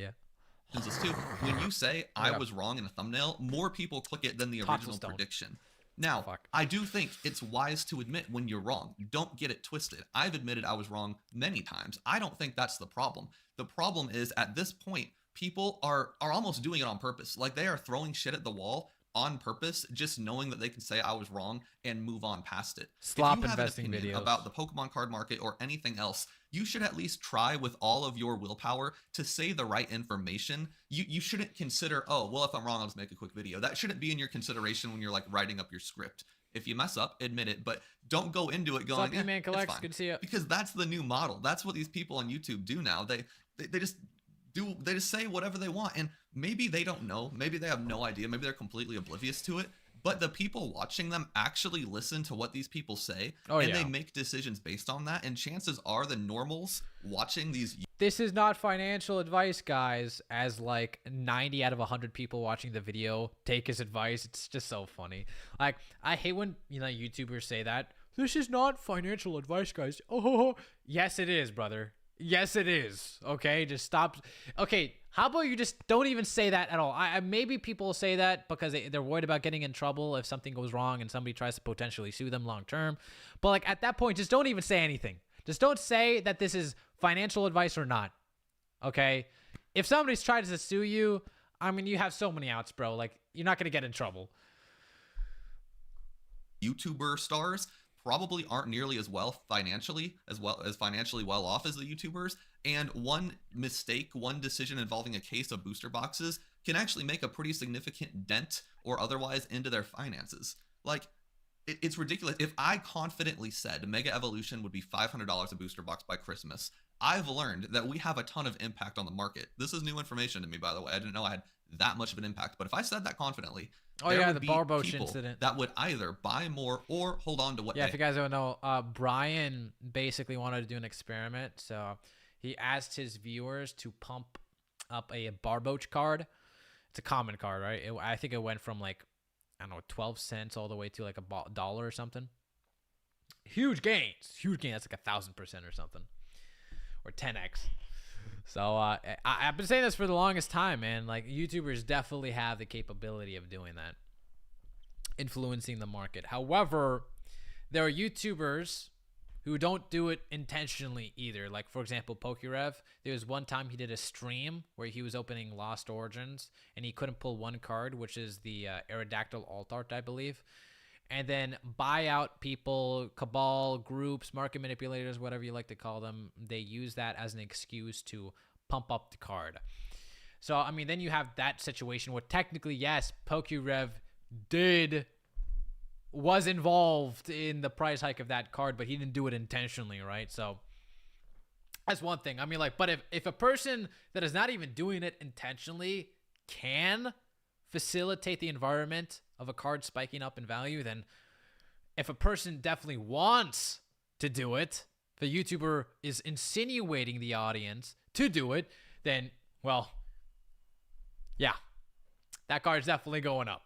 This too. When you say I was wrong in a thumbnail, more people click it than the original prediction. Now, I do think it's wise to admit when you're wrong. Don't get it twisted. I've admitted I was wrong many times. I don't think that's the problem. The problem is at this point, people are almost doing it on purpose. Like they are throwing shit at the wall on purpose, just knowing that they can say I was wrong and move on past it. Stop if you have investing an opinion videos about the Pokemon card market or anything else, you should at least try with all of your willpower to say the right information. You shouldn't consider, oh, well, if I'm wrong, I'll just make a quick video. That shouldn't be in your consideration when you're like writing up your script. If you mess up, admit it, but don't go into it going, man, it's collects. fine. Good to see you. Because that's the new model. That's what these people on YouTube do now. They just say whatever they want, and maybe they don't know, maybe they have no idea, maybe they're completely oblivious to it, but the people watching them actually listen to what these people say, and they make decisions based on that, and chances are the normals watching these. This is not financial advice, guys, as like 90 out of 100 people watching the video take his advice. It's just so funny. Like, I hate when, you know, YouTubers say that. This is not financial advice, guys. Oh, yes, it is, brother. Yes, it is. Okay, just stop. Okay, how about you just don't even say that at all? Maybe people say that because they're worried about getting in trouble if something goes wrong and somebody tries to potentially sue them long term. But like at that point, just don't even say anything. Just don't say that this is financial advice or not. Okay? If somebody's trying to sue you, I mean, you have so many outs, bro. Like, you're not going to get in trouble. YouTuber stars probably aren't nearly as financially well off as the YouTubers, and one mistake, one decision involving a case of booster boxes can actually make a pretty significant dent or otherwise into their finances. Like, it's ridiculous. If I confidently said Mega Evolution would be $500 a booster box by Christmas, I've learned that we have a ton of impact on the market. This is new information to me, by the way. I didn't know I had that much of an impact, but if I said that confidently, the Barboach incident that would either buy more or hold on to what if you guys don't know, Brian basically wanted to do an experiment, so he asked his viewers to pump up a Barboach card. It's a common card, right? I think it went from like, I don't know, 12 cents all the way to like $1 or something. Huge gains. That's like 1,000% or something, or 10x. So I've been saying this for the longest time, man. Like, YouTubers definitely have the capability of doing that, influencing the market. However, there are YouTubers who don't do it intentionally either. Like, for example, PokéRev. There was one time he did a stream where he was opening Lost Origins, and he couldn't pull one card, which is the Aerodactyl Altart, I believe. And then buyout people, cabal groups, market manipulators, whatever you like to call them, they use that as an excuse to pump up the card. So, I mean, then you have that situation where technically, yes, PokéRev was involved in the price hike of that card, but he didn't do it intentionally, right? So that's one thing. I mean, like, but if a person that is not even doing it intentionally can facilitate the environment of a card spiking up in value, then if a person definitely wants to do it, the YouTuber is insinuating the audience to do it, then, well, yeah, that card's definitely going up.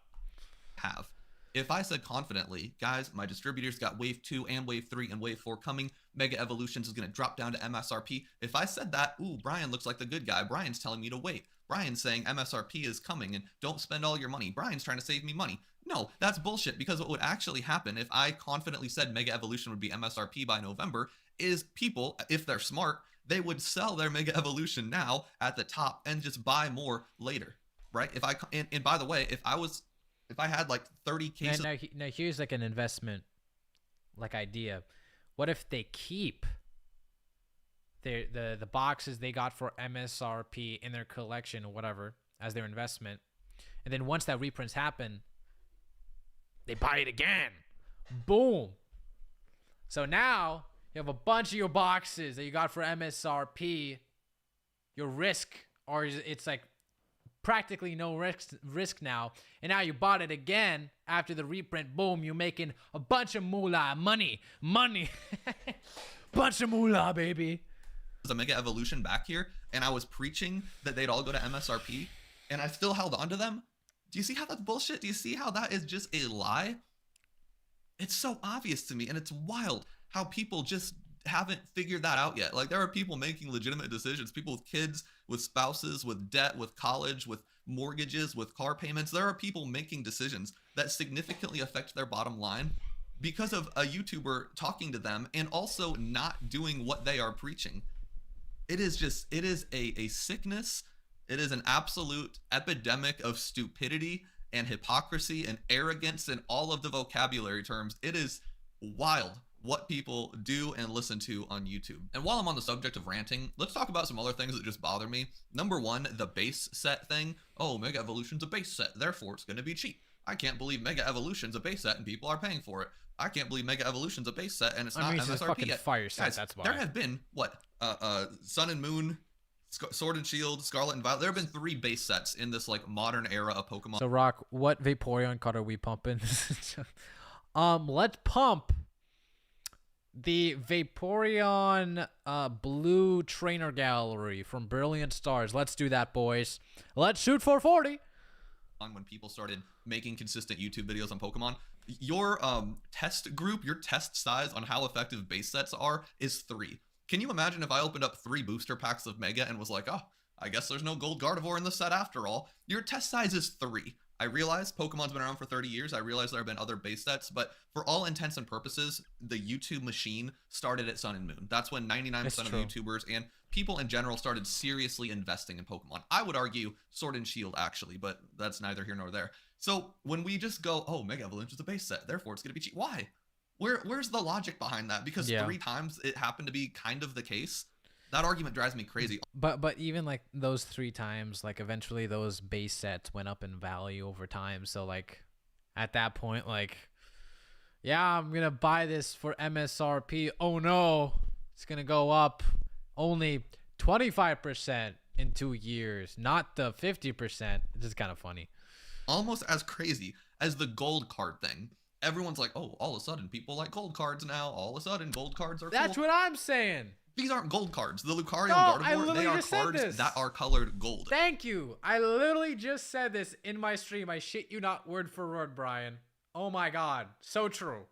Have. If I said confidently, guys, my distributors got wave 2 and wave 3 and wave 4 coming, Mega Evolutions is going to drop down to MSRP. If I said that, ooh, Brian looks like the good guy. Brian's telling me to wait. Brian's saying MSRP is coming and don't spend all your money. Brian's trying to save me money. No, that's bullshit, because what would actually happen if I confidently said Mega Evolution would be MSRP by November is people, if they're smart, they would sell their Mega Evolution now at the top and just buy more later, right? If I, and by the way, if I had like 30 cases. Now here's like an investment like idea. What if they keep the boxes they got for MSRP in their collection or whatever as their investment, and then once that reprints happen, they buy it again. Boom. So now you have a bunch of your boxes that you got for MSRP. Your risk, or it's like practically no risk now, and now you bought it again after the reprint. Boom, you're making a bunch of moolah, money bunch of moolah, baby. A Mega Evolution back here, and I was preaching that they'd all go to MSRP, and I still held on to them. Do you see how that's bullshit? Do you see how that is just a lie? It's so obvious to me, and it's wild how people just haven't figured that out yet. Like, there are people making legitimate decisions, people with kids, with spouses, with debt, with college, with mortgages, with car payments. There are people making decisions that significantly affect their bottom line because of a YouTuber talking to them and also not doing what they are preaching. It is a sickness. It is an absolute epidemic of stupidity and hypocrisy and arrogance and all of the vocabulary terms. It is wild what people do and listen to on YouTube. And while I'm on the subject of ranting, let's talk about some other things that just bother me. Number one, the base set thing. Oh, Mega Evolution's a base set, therefore it's going to be cheap. I can't believe Mega Evolution's a base set and people are paying for it. I can't believe Mega Evolution's a base set and it's not it's a MSRP fucking yet. fire set, Guys, that's why. there have been, what, Sun and Moon, Sword and Shield, Scarlet and Violet. There have been 3 base sets in this like modern era of Pokemon. So Rock, what Vaporeon card are we pumping? Let's pump the Vaporeon blue trainer gallery from Brilliant Stars. Let's do that, boys. Let's shoot for 40. When people started making consistent YouTube videos on Pokemon, your test group, your test size on how effective base sets are is 3. Can you imagine if I opened up 3 booster packs of Mega and was like, oh, I guess there's no gold Gardevoir in the set after all? Your test size is 3. I realize Pokemon's been around for 30 years. I realize there have been other base sets, but for all intents and purposes, the YouTube machine started at Sun and Moon. That's when 99% of YouTubers and people in general started seriously investing in Pokemon. I would argue Sword and Shield, actually, but that's neither here nor there. So when we just go, oh, Mega Evolution is a base set, therefore it's going to be cheap. Why? Where's the logic behind that? Because 3 times it happened to be kind of the case. That argument drives me crazy. But even like those 3 times, like eventually those base sets went up in value over time. So like at that point, like, yeah, I'm gonna buy this for MSRP. Oh no, it's gonna go up only 25% in 2 years, not the 50%. It's just kind of funny. Almost as crazy as the gold card thing. Everyone's like, oh, all of a sudden people like gold cards now. All of a sudden gold cards are That's cool. what I'm saying. These aren't gold cards. The Lucario No, and I Gardevoir, literally they are just said cards this. that are colored gold. Thank you. I literally just said this in my stream. I shit you not, word for word, Brian. Oh my god. So true.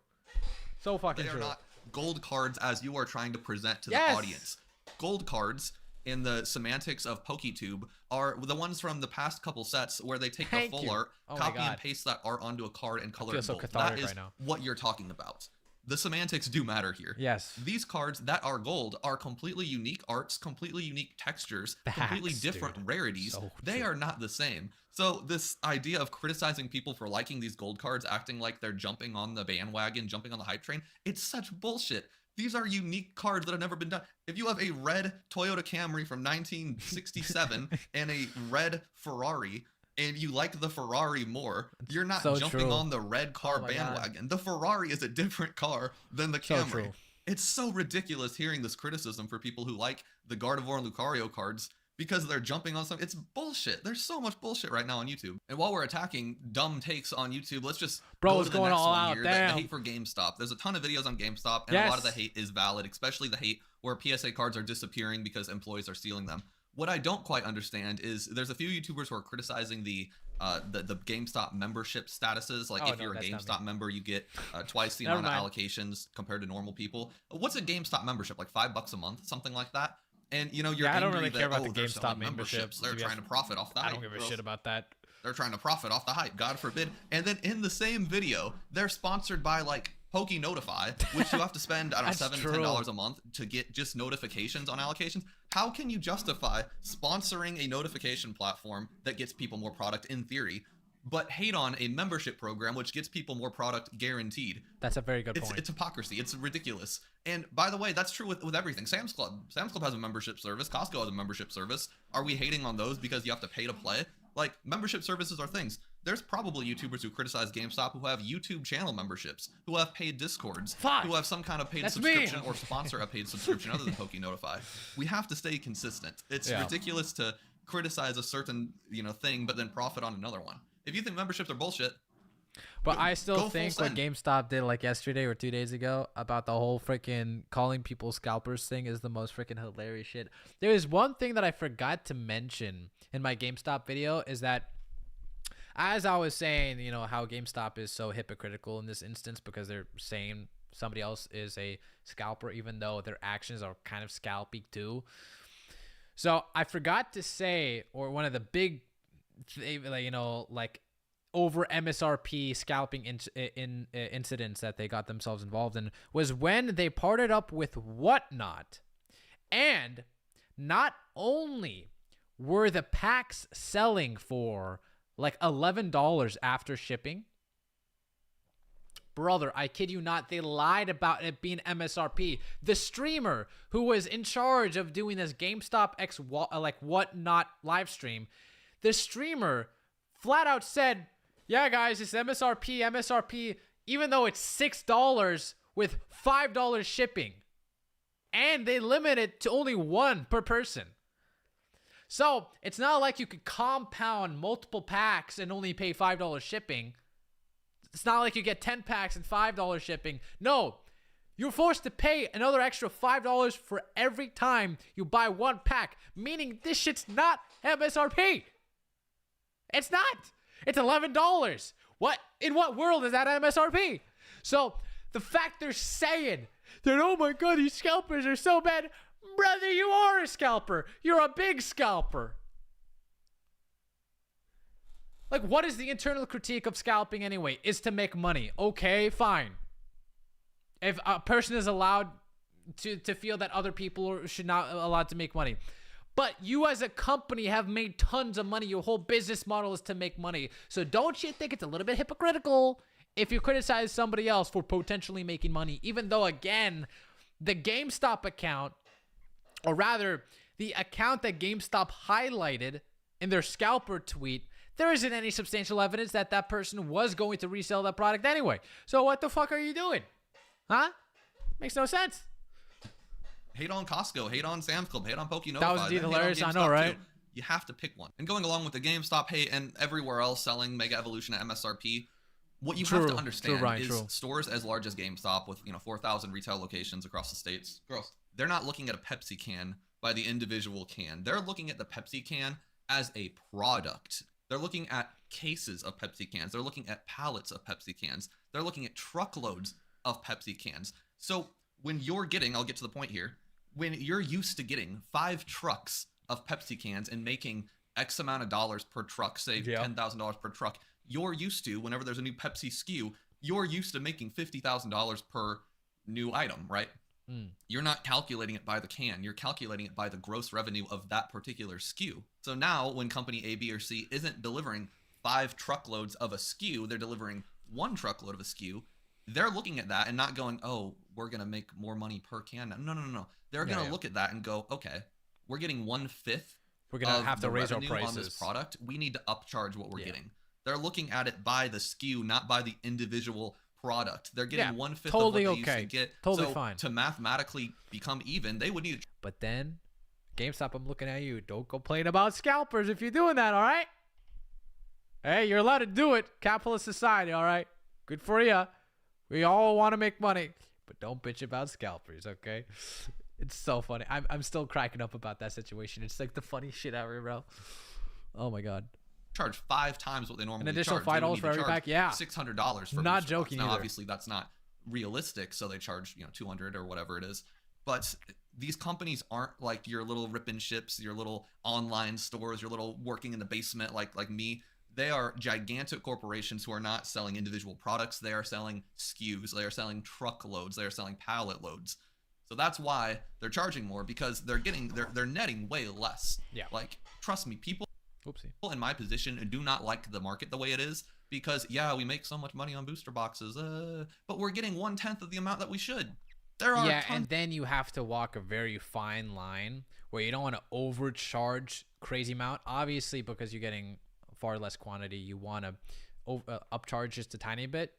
So fucking They are true. not gold cards as you are trying to present to Yes. the audience. Gold cards in the semantics of PokéTube are the ones from the past couple sets where they take Thank the full you. art, Oh my copy and God. paste that art onto a card and color feel it so gold. That cathartic is right now. what you're talking about. The semantics do matter here. Yes. These cards that are gold are completely unique arts, completely unique textures, completely Facts, different dude. rarities. So They true. are not the same. So this idea of criticizing people for liking these gold cards, acting like they're jumping on the bandwagon, jumping on the hype train, it's such bullshit. These are unique cards that have never been done. If you have a red Toyota Camry from 1967 and a red Ferrari, and you like the Ferrari more, you're not so jumping true. on the red car Oh my God. bandwagon. The Ferrari is a different car than the So Camry. true. It's so ridiculous hearing this criticism for people who like the Gardevoir and Lucario cards because they're jumping on something. It's bullshit. There's so much bullshit right now on YouTube. And while we're attacking dumb takes on YouTube, let's just go it's to the going next all one out. here. Damn. The hate for GameStop. There's a ton of videos on GameStop, and a lot of the hate is valid, especially the hate where PSA cards are disappearing because employees are stealing them. What I don't quite understand is there's a few YouTubers who are criticizing the GameStop membership statuses. Like, if you're a GameStop member, you get twice the amount of allocations compared to normal people. What's a GameStop membership? Like $5 a month, something like that? And you're I angry don't really care about the they're GameStop selling memberships. They're trying to profit off the hype. I don't give a shit about that. They're trying to profit off the hype, God forbid. And then in the same video, they're sponsored by like Notify, which you have to spend, I don't know, $7 to $10 a month to get just notifications on allocations. How can you justify sponsoring a notification platform that gets people more product in theory, but hate on a membership program which gets people more product guaranteed? That's a very good point. It's hypocrisy. It's ridiculous. And by the way, that's true with everything. Sam's Club has a membership service. Costco has a membership service. Are we hating on those because you have to pay to play? Like, membership services are things. There's probably YouTubers who criticize GameStop who have YouTube channel memberships, who have paid Discords, who have some kind of paid subscription or sponsor a paid subscription other than Notify. We have to stay consistent. It's ridiculous to criticize a certain thing but then profit on another one. If you think memberships are bullshit, but I still think what GameStop did like yesterday or 2 days ago about the whole freaking calling people scalpers thing is the most freaking hilarious shit. There is one thing that I forgot to mention in my GameStop video is that, as I was saying, how GameStop is so hypocritical in this instance because they're saying somebody else is a scalper even though their actions are kind of scalpy too. So I forgot to say, or one of the big, like over MSRP scalping incidents that they got themselves involved in was when they partnered up with Whatnot. And not only were the packs selling for like $11 after shipping, brother, I kid you not, they lied about it being MSRP. The streamer who was in charge of doing this GameStop X Whatnot live stream, the streamer flat out said, yeah, guys, it's MSRP, even though it's $6 with $5 shipping. And they limit it to only one per person. So it's not like you could compound multiple packs and only pay $5 shipping. It's not like you get 10 packs and $5 shipping. No, you're forced to pay another extra $5 for every time you buy one pack, meaning this shit's not MSRP. It's not. It's $11. In what world is that MSRP? So the fact they're saying that, oh my God, these scalpers are so bad, brother, you are a scalper. You're a big scalper. Like, what is the internal critique of scalping anyway? Is to make money. Okay, fine. If a person is allowed to feel that other people should not allowed to make money. But you as a company have made tons of money. Your whole business model is to make money. So don't you think it's a little bit hypocritical if you criticize somebody else for potentially making money? Even though, again, the GameStop account, or rather, the account that GameStop highlighted in their scalper tweet, there isn't any substantial evidence that that person was going to resell that product anyway. So what the fuck are you doing? Huh? Makes no sense. Hate on Costco, hate on Sam's Club, hate on Notify. That was indeed hilarious, I know, right? Too. You have to pick one. And going along with the GameStop hate and everywhere else selling Mega Evolution at MSRP, what you have to understand is stores as large as GameStop with 4,000 retail locations across the states, they're not looking at a Pepsi can by the individual can. They're looking at the Pepsi can as a product. They're looking at cases of Pepsi cans. They're looking at pallets of Pepsi cans. They're looking at truckloads of Pepsi cans. So when you're getting, I'll get to the point here, when you're used to getting 5 trucks of Pepsi cans and making X amount of dollars per truck, say $10,000 per truck, you're used to, whenever there's a new Pepsi SKU, you're used to making $50,000 per new item, right? You're not calculating it by the can. You're calculating it by the gross revenue of that particular SKU. So now when company A, B, or C isn't delivering 5 truckloads of a SKU, they're delivering 1 truckload of a SKU. They're looking at that and not going, oh, we're going to make more money per can. No. They're going to look at that and go, okay, we're getting 1/5. We're going to have to raise our prices on this product. We need to upcharge what we're getting. They're looking at it by the SKU, not by the individual product. They're getting 1/5 of what they used to get. Totally fine. To mathematically become even, they would need to. But then GameStop, I'm looking at you. Don't complain about scalpers if you're doing that, all right? Hey, you're allowed to do it. Capitalist society, all right? Good for you. We all want to make money, but don't bitch about scalpers, okay? It's so funny. I'm still cracking up about that situation. It's like the funny shit ever, bro. Oh my god. Charge 5 times what they normally An additional charge. $5 for every pack. Yeah. $600 for Not booster joking box. Now, either. obviously, that's not realistic, so they charge $200 or whatever it is. But these companies aren't like your little rip and ships, your little online stores, your little working in the basement like me. They are gigantic corporations who are not selling individual products. They are selling SKUs. They are selling truckloads. They are selling pallet loads. So that's why they're charging more, because they're netting way less. Yeah. Like, trust me, people Oopsie. in my position do not like the market the way it is, because we make so much money on booster boxes, but we're getting 1/10 of the amount that we should. There are And then you have to walk a very fine line where you don't want to overcharge crazy amount. Obviously, because you're getting far less quantity, you want to upcharge just a tiny bit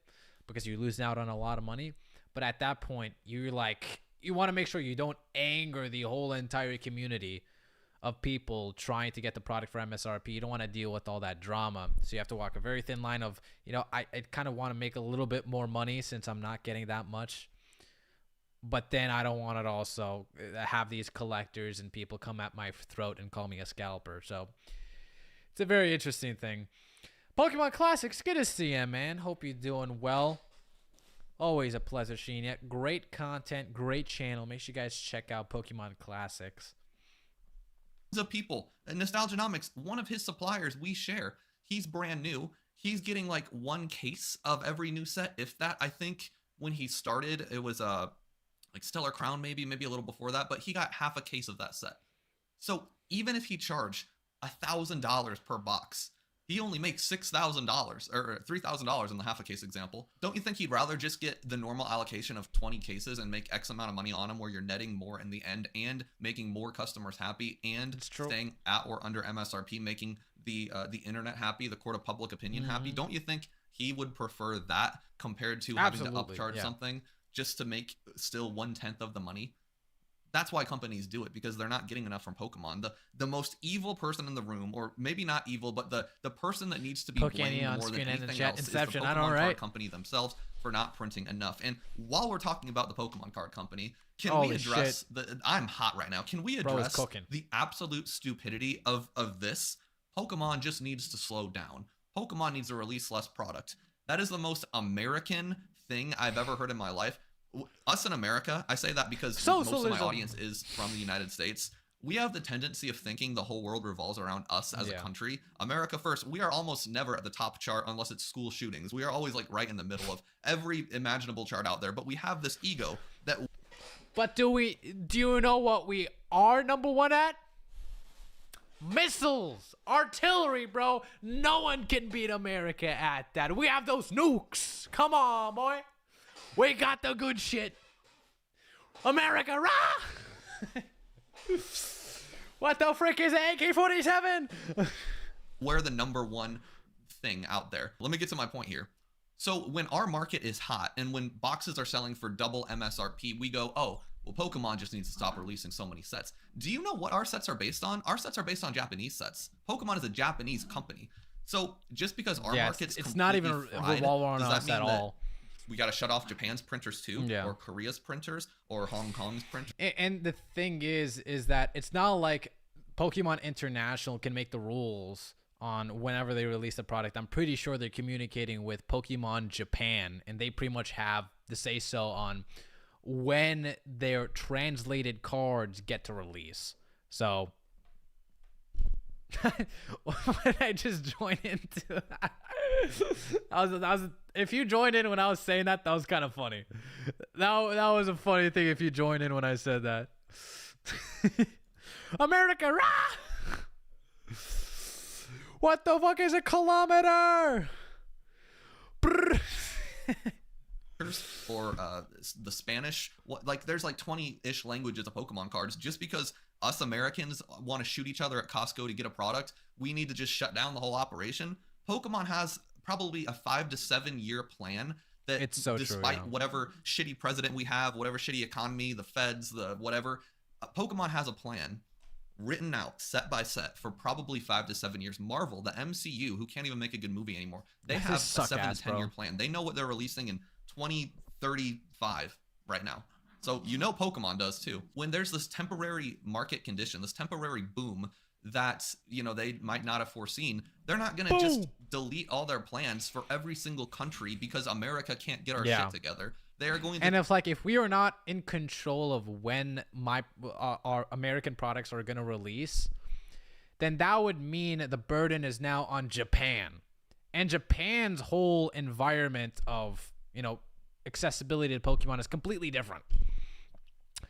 because you're losing out on a lot of money. But at that point, you want to make sure you don't anger the whole entire community of people trying to get the product for MSRP. You don't want to deal with all that drama. So you have to walk a very thin line of, I kind of want to make a little bit more money since I'm not getting that much. But then I don't want to also have these collectors and people come at my throat and call me a scalper. So it's a very interesting thing. Pokemon Classics, good to see you, man. Hope you're doing well. Always a pleasure seeing you. Great content, great channel. Make sure you guys check out Pokemon Classics. of people. And Nostalgianomics, one of his suppliers we share, he's brand new. He's getting like 1 case of every new set, if that. I think when he started, it was like Stellar Crown, maybe a little before that, but he got half a case of that set. So even if he charged $1,000 per box, he only makes $6,000 or $3,000 in the half a case example. Don't you think he'd rather just get the normal allocation of 20 cases and make X amount of money on them, where you're netting more in the end and making more customers happy and staying at or under MSRP, making the internet happy, the court of public opinion happy? Don't you think he would prefer that compared to having to upcharge something just to make still 1/10 of the money? That's why companies do it, because they're not getting enough from Pokemon. The most evil person in the room, or maybe not evil, but the person that needs to be blamed more than anything else is the Pokemon card company themselves for not printing enough. And while we're talking about the Pokemon card company, can we address I'm hot right now. Can we address the absolute stupidity of this? Pokemon just needs to slow down. Pokemon needs to release less product. That is the most American thing I've ever heard in my life. Us in America, I say that because most of my audience is from the United States. We have the tendency of thinking the whole world revolves around us as a country. America first. We are almost never at the top chart unless it's school shootings. We are always like right in the middle of every imaginable chart out there. But we have this ego that. But do you know what we are number one at? Missiles, artillery, bro. No one can beat America at that. We have those nukes. Come on, boy. We got the good shit. America, rah! What the frick is an AK-47? We're the number one thing out there. Let me get to my point here. So when our market is hot and when boxes are selling for double MSRP, we go, oh, well, Pokemon just needs to stop releasing so many sets. Do you know what our sets are based on? Our sets are based on Japanese sets. Pokemon is a Japanese company. So just because our market's it's not even revolving on us at all. We got to shut off Japan's printers too, or Korea's printers, or Hong Kong's printers. And the thing is that it's not like Pokemon International can make the rules on whenever they release a product. I'm pretty sure they're communicating with Pokemon Japan, and they pretty much have the say-so on when their translated cards get to release. So what did I just join into? I was if you joined in when I was saying that was kind of funny. That was a funny thing if you joined in when I said that. America, rah! What the fuck is a kilometer? Or the Spanish, there's like 20-ish languages of Pokemon cards. Just because us Americans want to shoot each other at Costco to get a product, we need to just shut down the whole operation. Pokemon has probably a 5 to 7 year plan that, it's so despite true, whatever shitty president we have, whatever shitty economy, the feds, the whatever, Pokemon has a plan. written out set by set for probably 5 to 7 years. Marvel, the MCU, who can't even make a good movie anymore, they have a 7 to 10 year plan. They know what they're releasing in 2035 right now. So you know Pokemon does too. When there's this temporary market condition, this temporary boom that, you know, they might not have foreseen, they're not going to just delete all their plans for every single country because America can't get our shit together. They are going to... And if we are not in control of when our American products are going to release, then that would mean the burden is now on Japan. And Japan's whole environment of, you know, accessibility to Pokemon is completely different.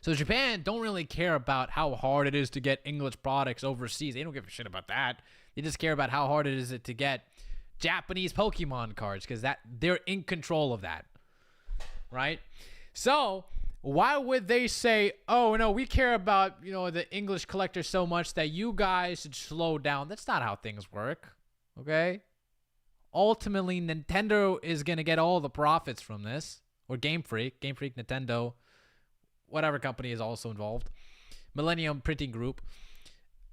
So Japan don't really care about how hard it is to get English products overseas. They don't give a shit about that. They just care about how hard it is to get Japanese Pokemon cards, because they're in control of that, right? So why would they say, oh no, we care about, you know, the English collectors so much that you guys should slow down? That's not how things work, okay? Ultimately, Nintendo is gonna get all the profits from this, or Game Freak, Nintendo, whatever company is also involved, Millennium Printing Group.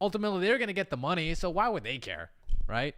Ultimately, they're going to get the money, so why would they care, right?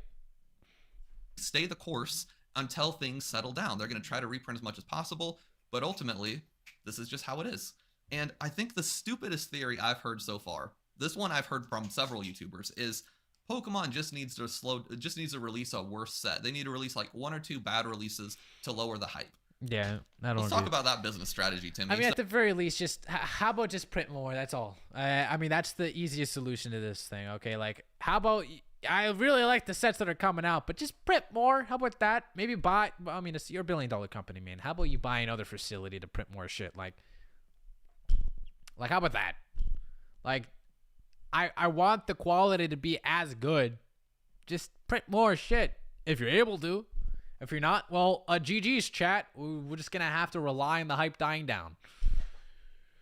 Stay the course until things settle down. They're going to try to reprint as much as possible, but ultimately, this is just how it is. And I think the stupidest theory I've heard so far, this one I've heard from several YouTubers, is Pokemon just needs to release a worse set. They need to release like 1 or 2 bad releases to lower the hype. Yeah, I don't Let's talk about that business strategy, Timmy. I mean, at the very least, just how about just print more? That's all. I mean, that's the easiest solution to this thing. Okay, like how about I really like the sets that are coming out, but just print more. How about that? Maybe buy. I mean, you're a $1 billion company, man. How about you buy another facility to print more shit? Like how about that? Like, I want the quality to be as good. Just print more shit if you're able to. If you're not, well, GG's chat. We're just going to have to rely on the hype dying down.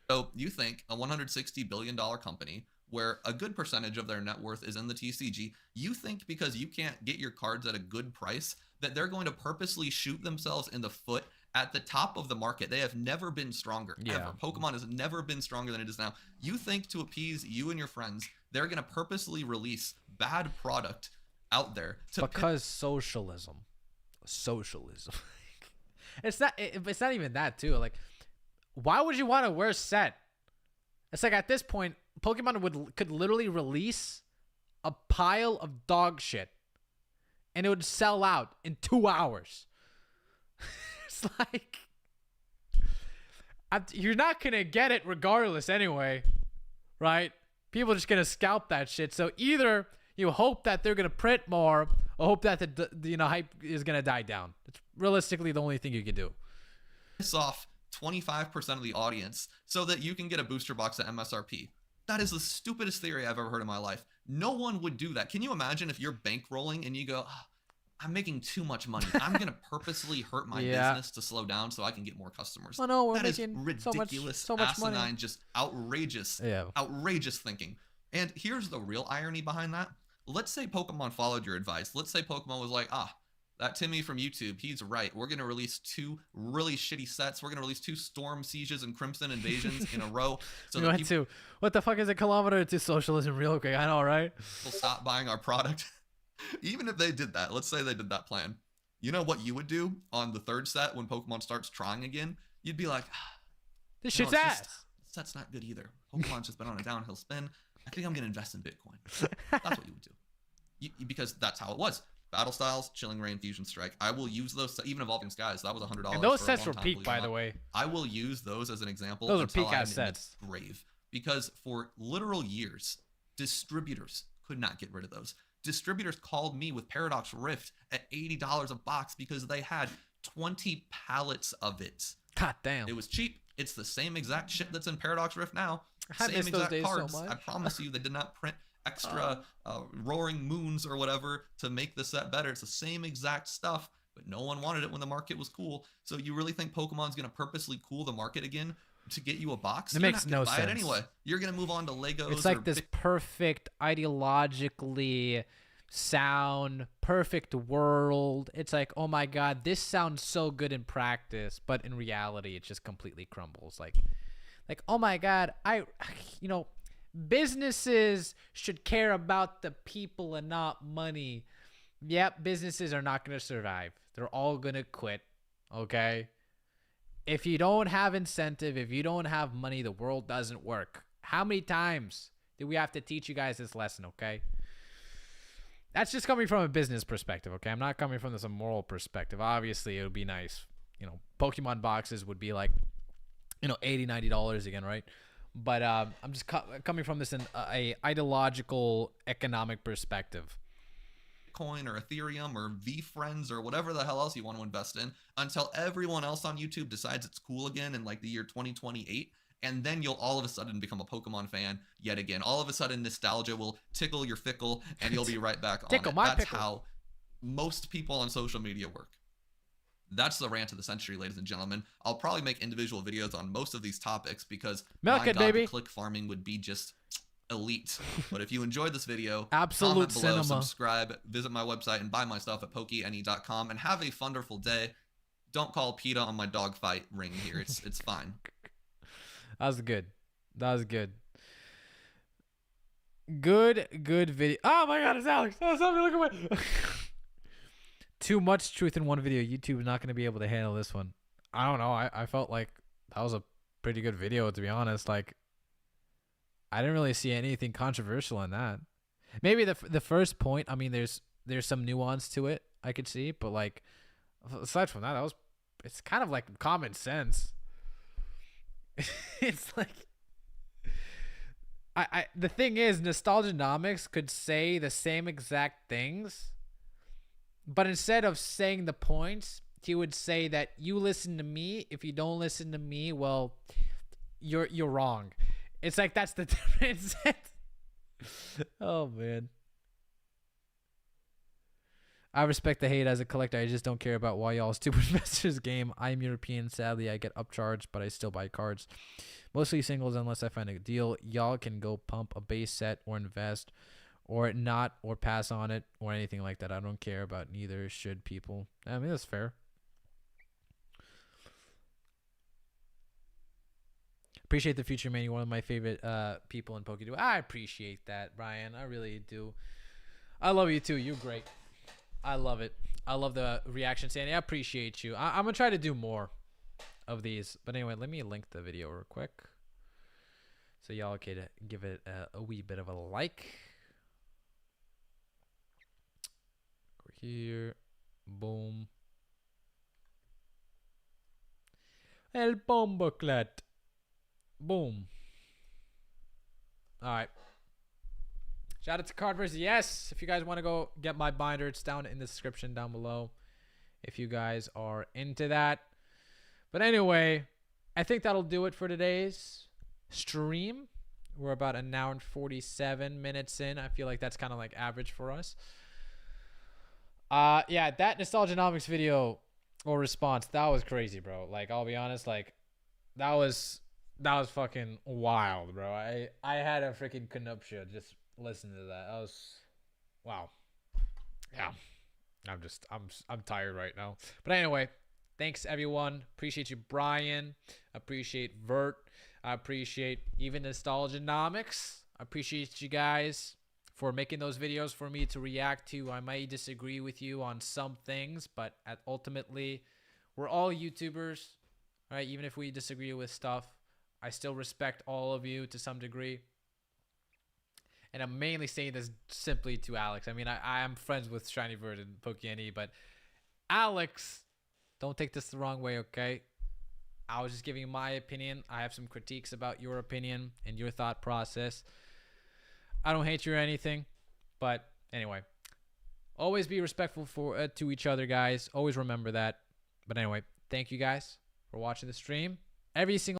So you think a $160 billion company where a good percentage of their net worth is in the TCG, you think because you can't get your cards at a good price that they're going to purposely shoot themselves in the foot at the top of the market? They have never been stronger, ever. Pokemon has never been stronger than it is now. You think to appease you and your friends, they're going to purposely release bad product out there because socialism. It's not even that too. Like, why would you want a worse set? It's like at this point, Pokemon could literally release a pile of dog shit and it would sell out in 2 hours. It's like you're not gonna get it regardless anyway, right? People are just gonna scalp that shit. So either you hope that they're gonna print more, or hope that the hype is gonna die down. It's realistically the only thing you can do. Piss off 25% of the audience so that you can get a booster box at MSRP. That is the stupidest theory I've ever heard in my life. No one would do that. Can you imagine if you're bankrolling and you go, I'm making too much money. I'm gonna purposely hurt my business to slow down so I can get more customers. Oh no, that is ridiculous, so much asinine, money. Just outrageous thinking. And here's the real irony behind that. Let's say Pokemon followed your advice. Let's say Pokemon was like, that Timmy from YouTube, he's right. We're going to release 2 really shitty sets. We're going to release 2 Storm Sieges and Crimson Invasions in a row. So that people, what the fuck is a kilometer to socialism real quick? I know, right? People stop buying our product. Even if they did that, let's say they did that plan. You know what you would do on the 3rd set when Pokemon starts trying again? You'd be like, this shit's ass. This set's not good either. Pokemon's just been on a downhill spin. I think I'm going to invest in Bitcoin. That's what you would do. Because that's how it was. Battle Styles, Chilling Reign, Fusion Strike. I will use those, even Evolving Skies. That was $100. And those sets were peak, by the way. I will use those as an example. Those are peak-ass sets. Grave. Because for literal years, distributors could not get rid of those. Distributors called me with Paradox Rift at $80 a box because they had 20 pallets of it. God damn. It was cheap. It's the same exact shit that's in Paradox Rift now. I miss those days so much. I promise you, they did not print extra roaring moons or whatever to make the set better. It's the same exact stuff, but no one wanted it when the market was cool. So you really think Pokemon's going to purposely cool the market again to get you a box? It makes no sense. Buy it anyway. You're going to move on to Legos. It's like this perfect, ideologically sound, perfect world. It's like, oh my god, this sounds so good in practice, but in reality, it just completely crumbles. Like, oh my god, Businesses should care about the people and not money. Yep, businesses are not going to survive. They're all going to quit, okay? If you don't have incentive, if you don't have money, the world doesn't work. How many times do we have to teach you guys this lesson, okay? That's just coming from a business perspective, okay? I'm not coming from this moral perspective. Obviously, it would be nice. You know, Pokemon boxes would be like, you know, $80, $90 again, right? But I'm just coming from this in a ideological economic perspective. Bitcoin or Ethereum or VFriends or whatever the hell else you want to invest in until everyone else on YouTube decides it's cool again in like the year 2028. And then you'll all of a sudden become a Pokemon fan yet again. All of a sudden, nostalgia will tickle your fickle and you'll be right back on Tickle it. my That's pickle. how most people on social media work. That's the rant of the century, ladies and gentlemen. I'll probably make individual videos on most of these topics because Milk my it, God, baby. the click farming would be just elite. But if you enjoyed this video, Absolute comment below, cinema. subscribe, visit my website, and buy my stuff at PokéDrama.com, and have a wonderful day. Don't call PETA on my dog fight ring here. It's fine. That was good. That was good. Good video. Oh my God, it's Alex. Oh, somebody look away. Too much truth in one video. YouTube is not going to be able to handle this one. I don't know. I felt like that was a pretty good video, to be honest. Like, I didn't really see anything controversial in that. Maybe the first point, I mean, there's some nuance to it I could see, but like aside from that, it's kind of like common sense. It's like the thing is, Nostalgianomics could say the same exact things, but instead of saying the points, he would say that you listen to me. If you don't listen to me, well, you're wrong. It's like that's the difference. Oh man. I respect the hate as a collector. I just don't care about why y'all stupid investors game. I'm European. Sadly, I get upcharged, but I still buy cards. Mostly singles unless I find a deal. Y'all can go pump a base set or invest or not or pass on it or anything like that. I don't care about neither should people. I mean, that's fair. Appreciate the future, man. You're one of my favorite people in PokéDrama. I appreciate that, Brian. I really do. I love you too. You're great. I love it. I love the reaction, Sandy. I appreciate you. I'm going to try to do more of these. But anyway, let me link the video real quick so y'all can give it a wee bit of a like. Over here. Boom. El Bomboclat. Boom. All right. Shout out to Cardverse. Yes, if you guys want to go get my binder, it's down in the description down below if you guys are into that. But anyway, I think that'll do it for today's stream. We're about an hour and 47 minutes in. I feel like that's kind of like average for us. Yeah, that Nostalgianomics video or response, that was crazy, bro. Like, I'll be honest, like, that was fucking wild, bro. I had a freaking connuptia just listening to that. That was, wow. Yeah. I'm tired right now. But anyway, thanks everyone. Appreciate you, Brian. Appreciate Vert. I appreciate even Nostalgianomics. I appreciate you guys for making those videos for me to react to. I might disagree with you on some things, but ultimately, we're all YouTubers, right? Even if we disagree with stuff, I still respect all of you to some degree. And I'm mainly saying this simply to Alex. I mean, I am friends with Shiny Bird and PokéNE, but Alex, don't take this the wrong way, okay? I was just giving you my opinion. I have some critiques about your opinion and your thought process. I don't hate you or anything, but anyway, always be respectful to each other, guys. Always remember that. But anyway, thank you guys for watching the stream. Every single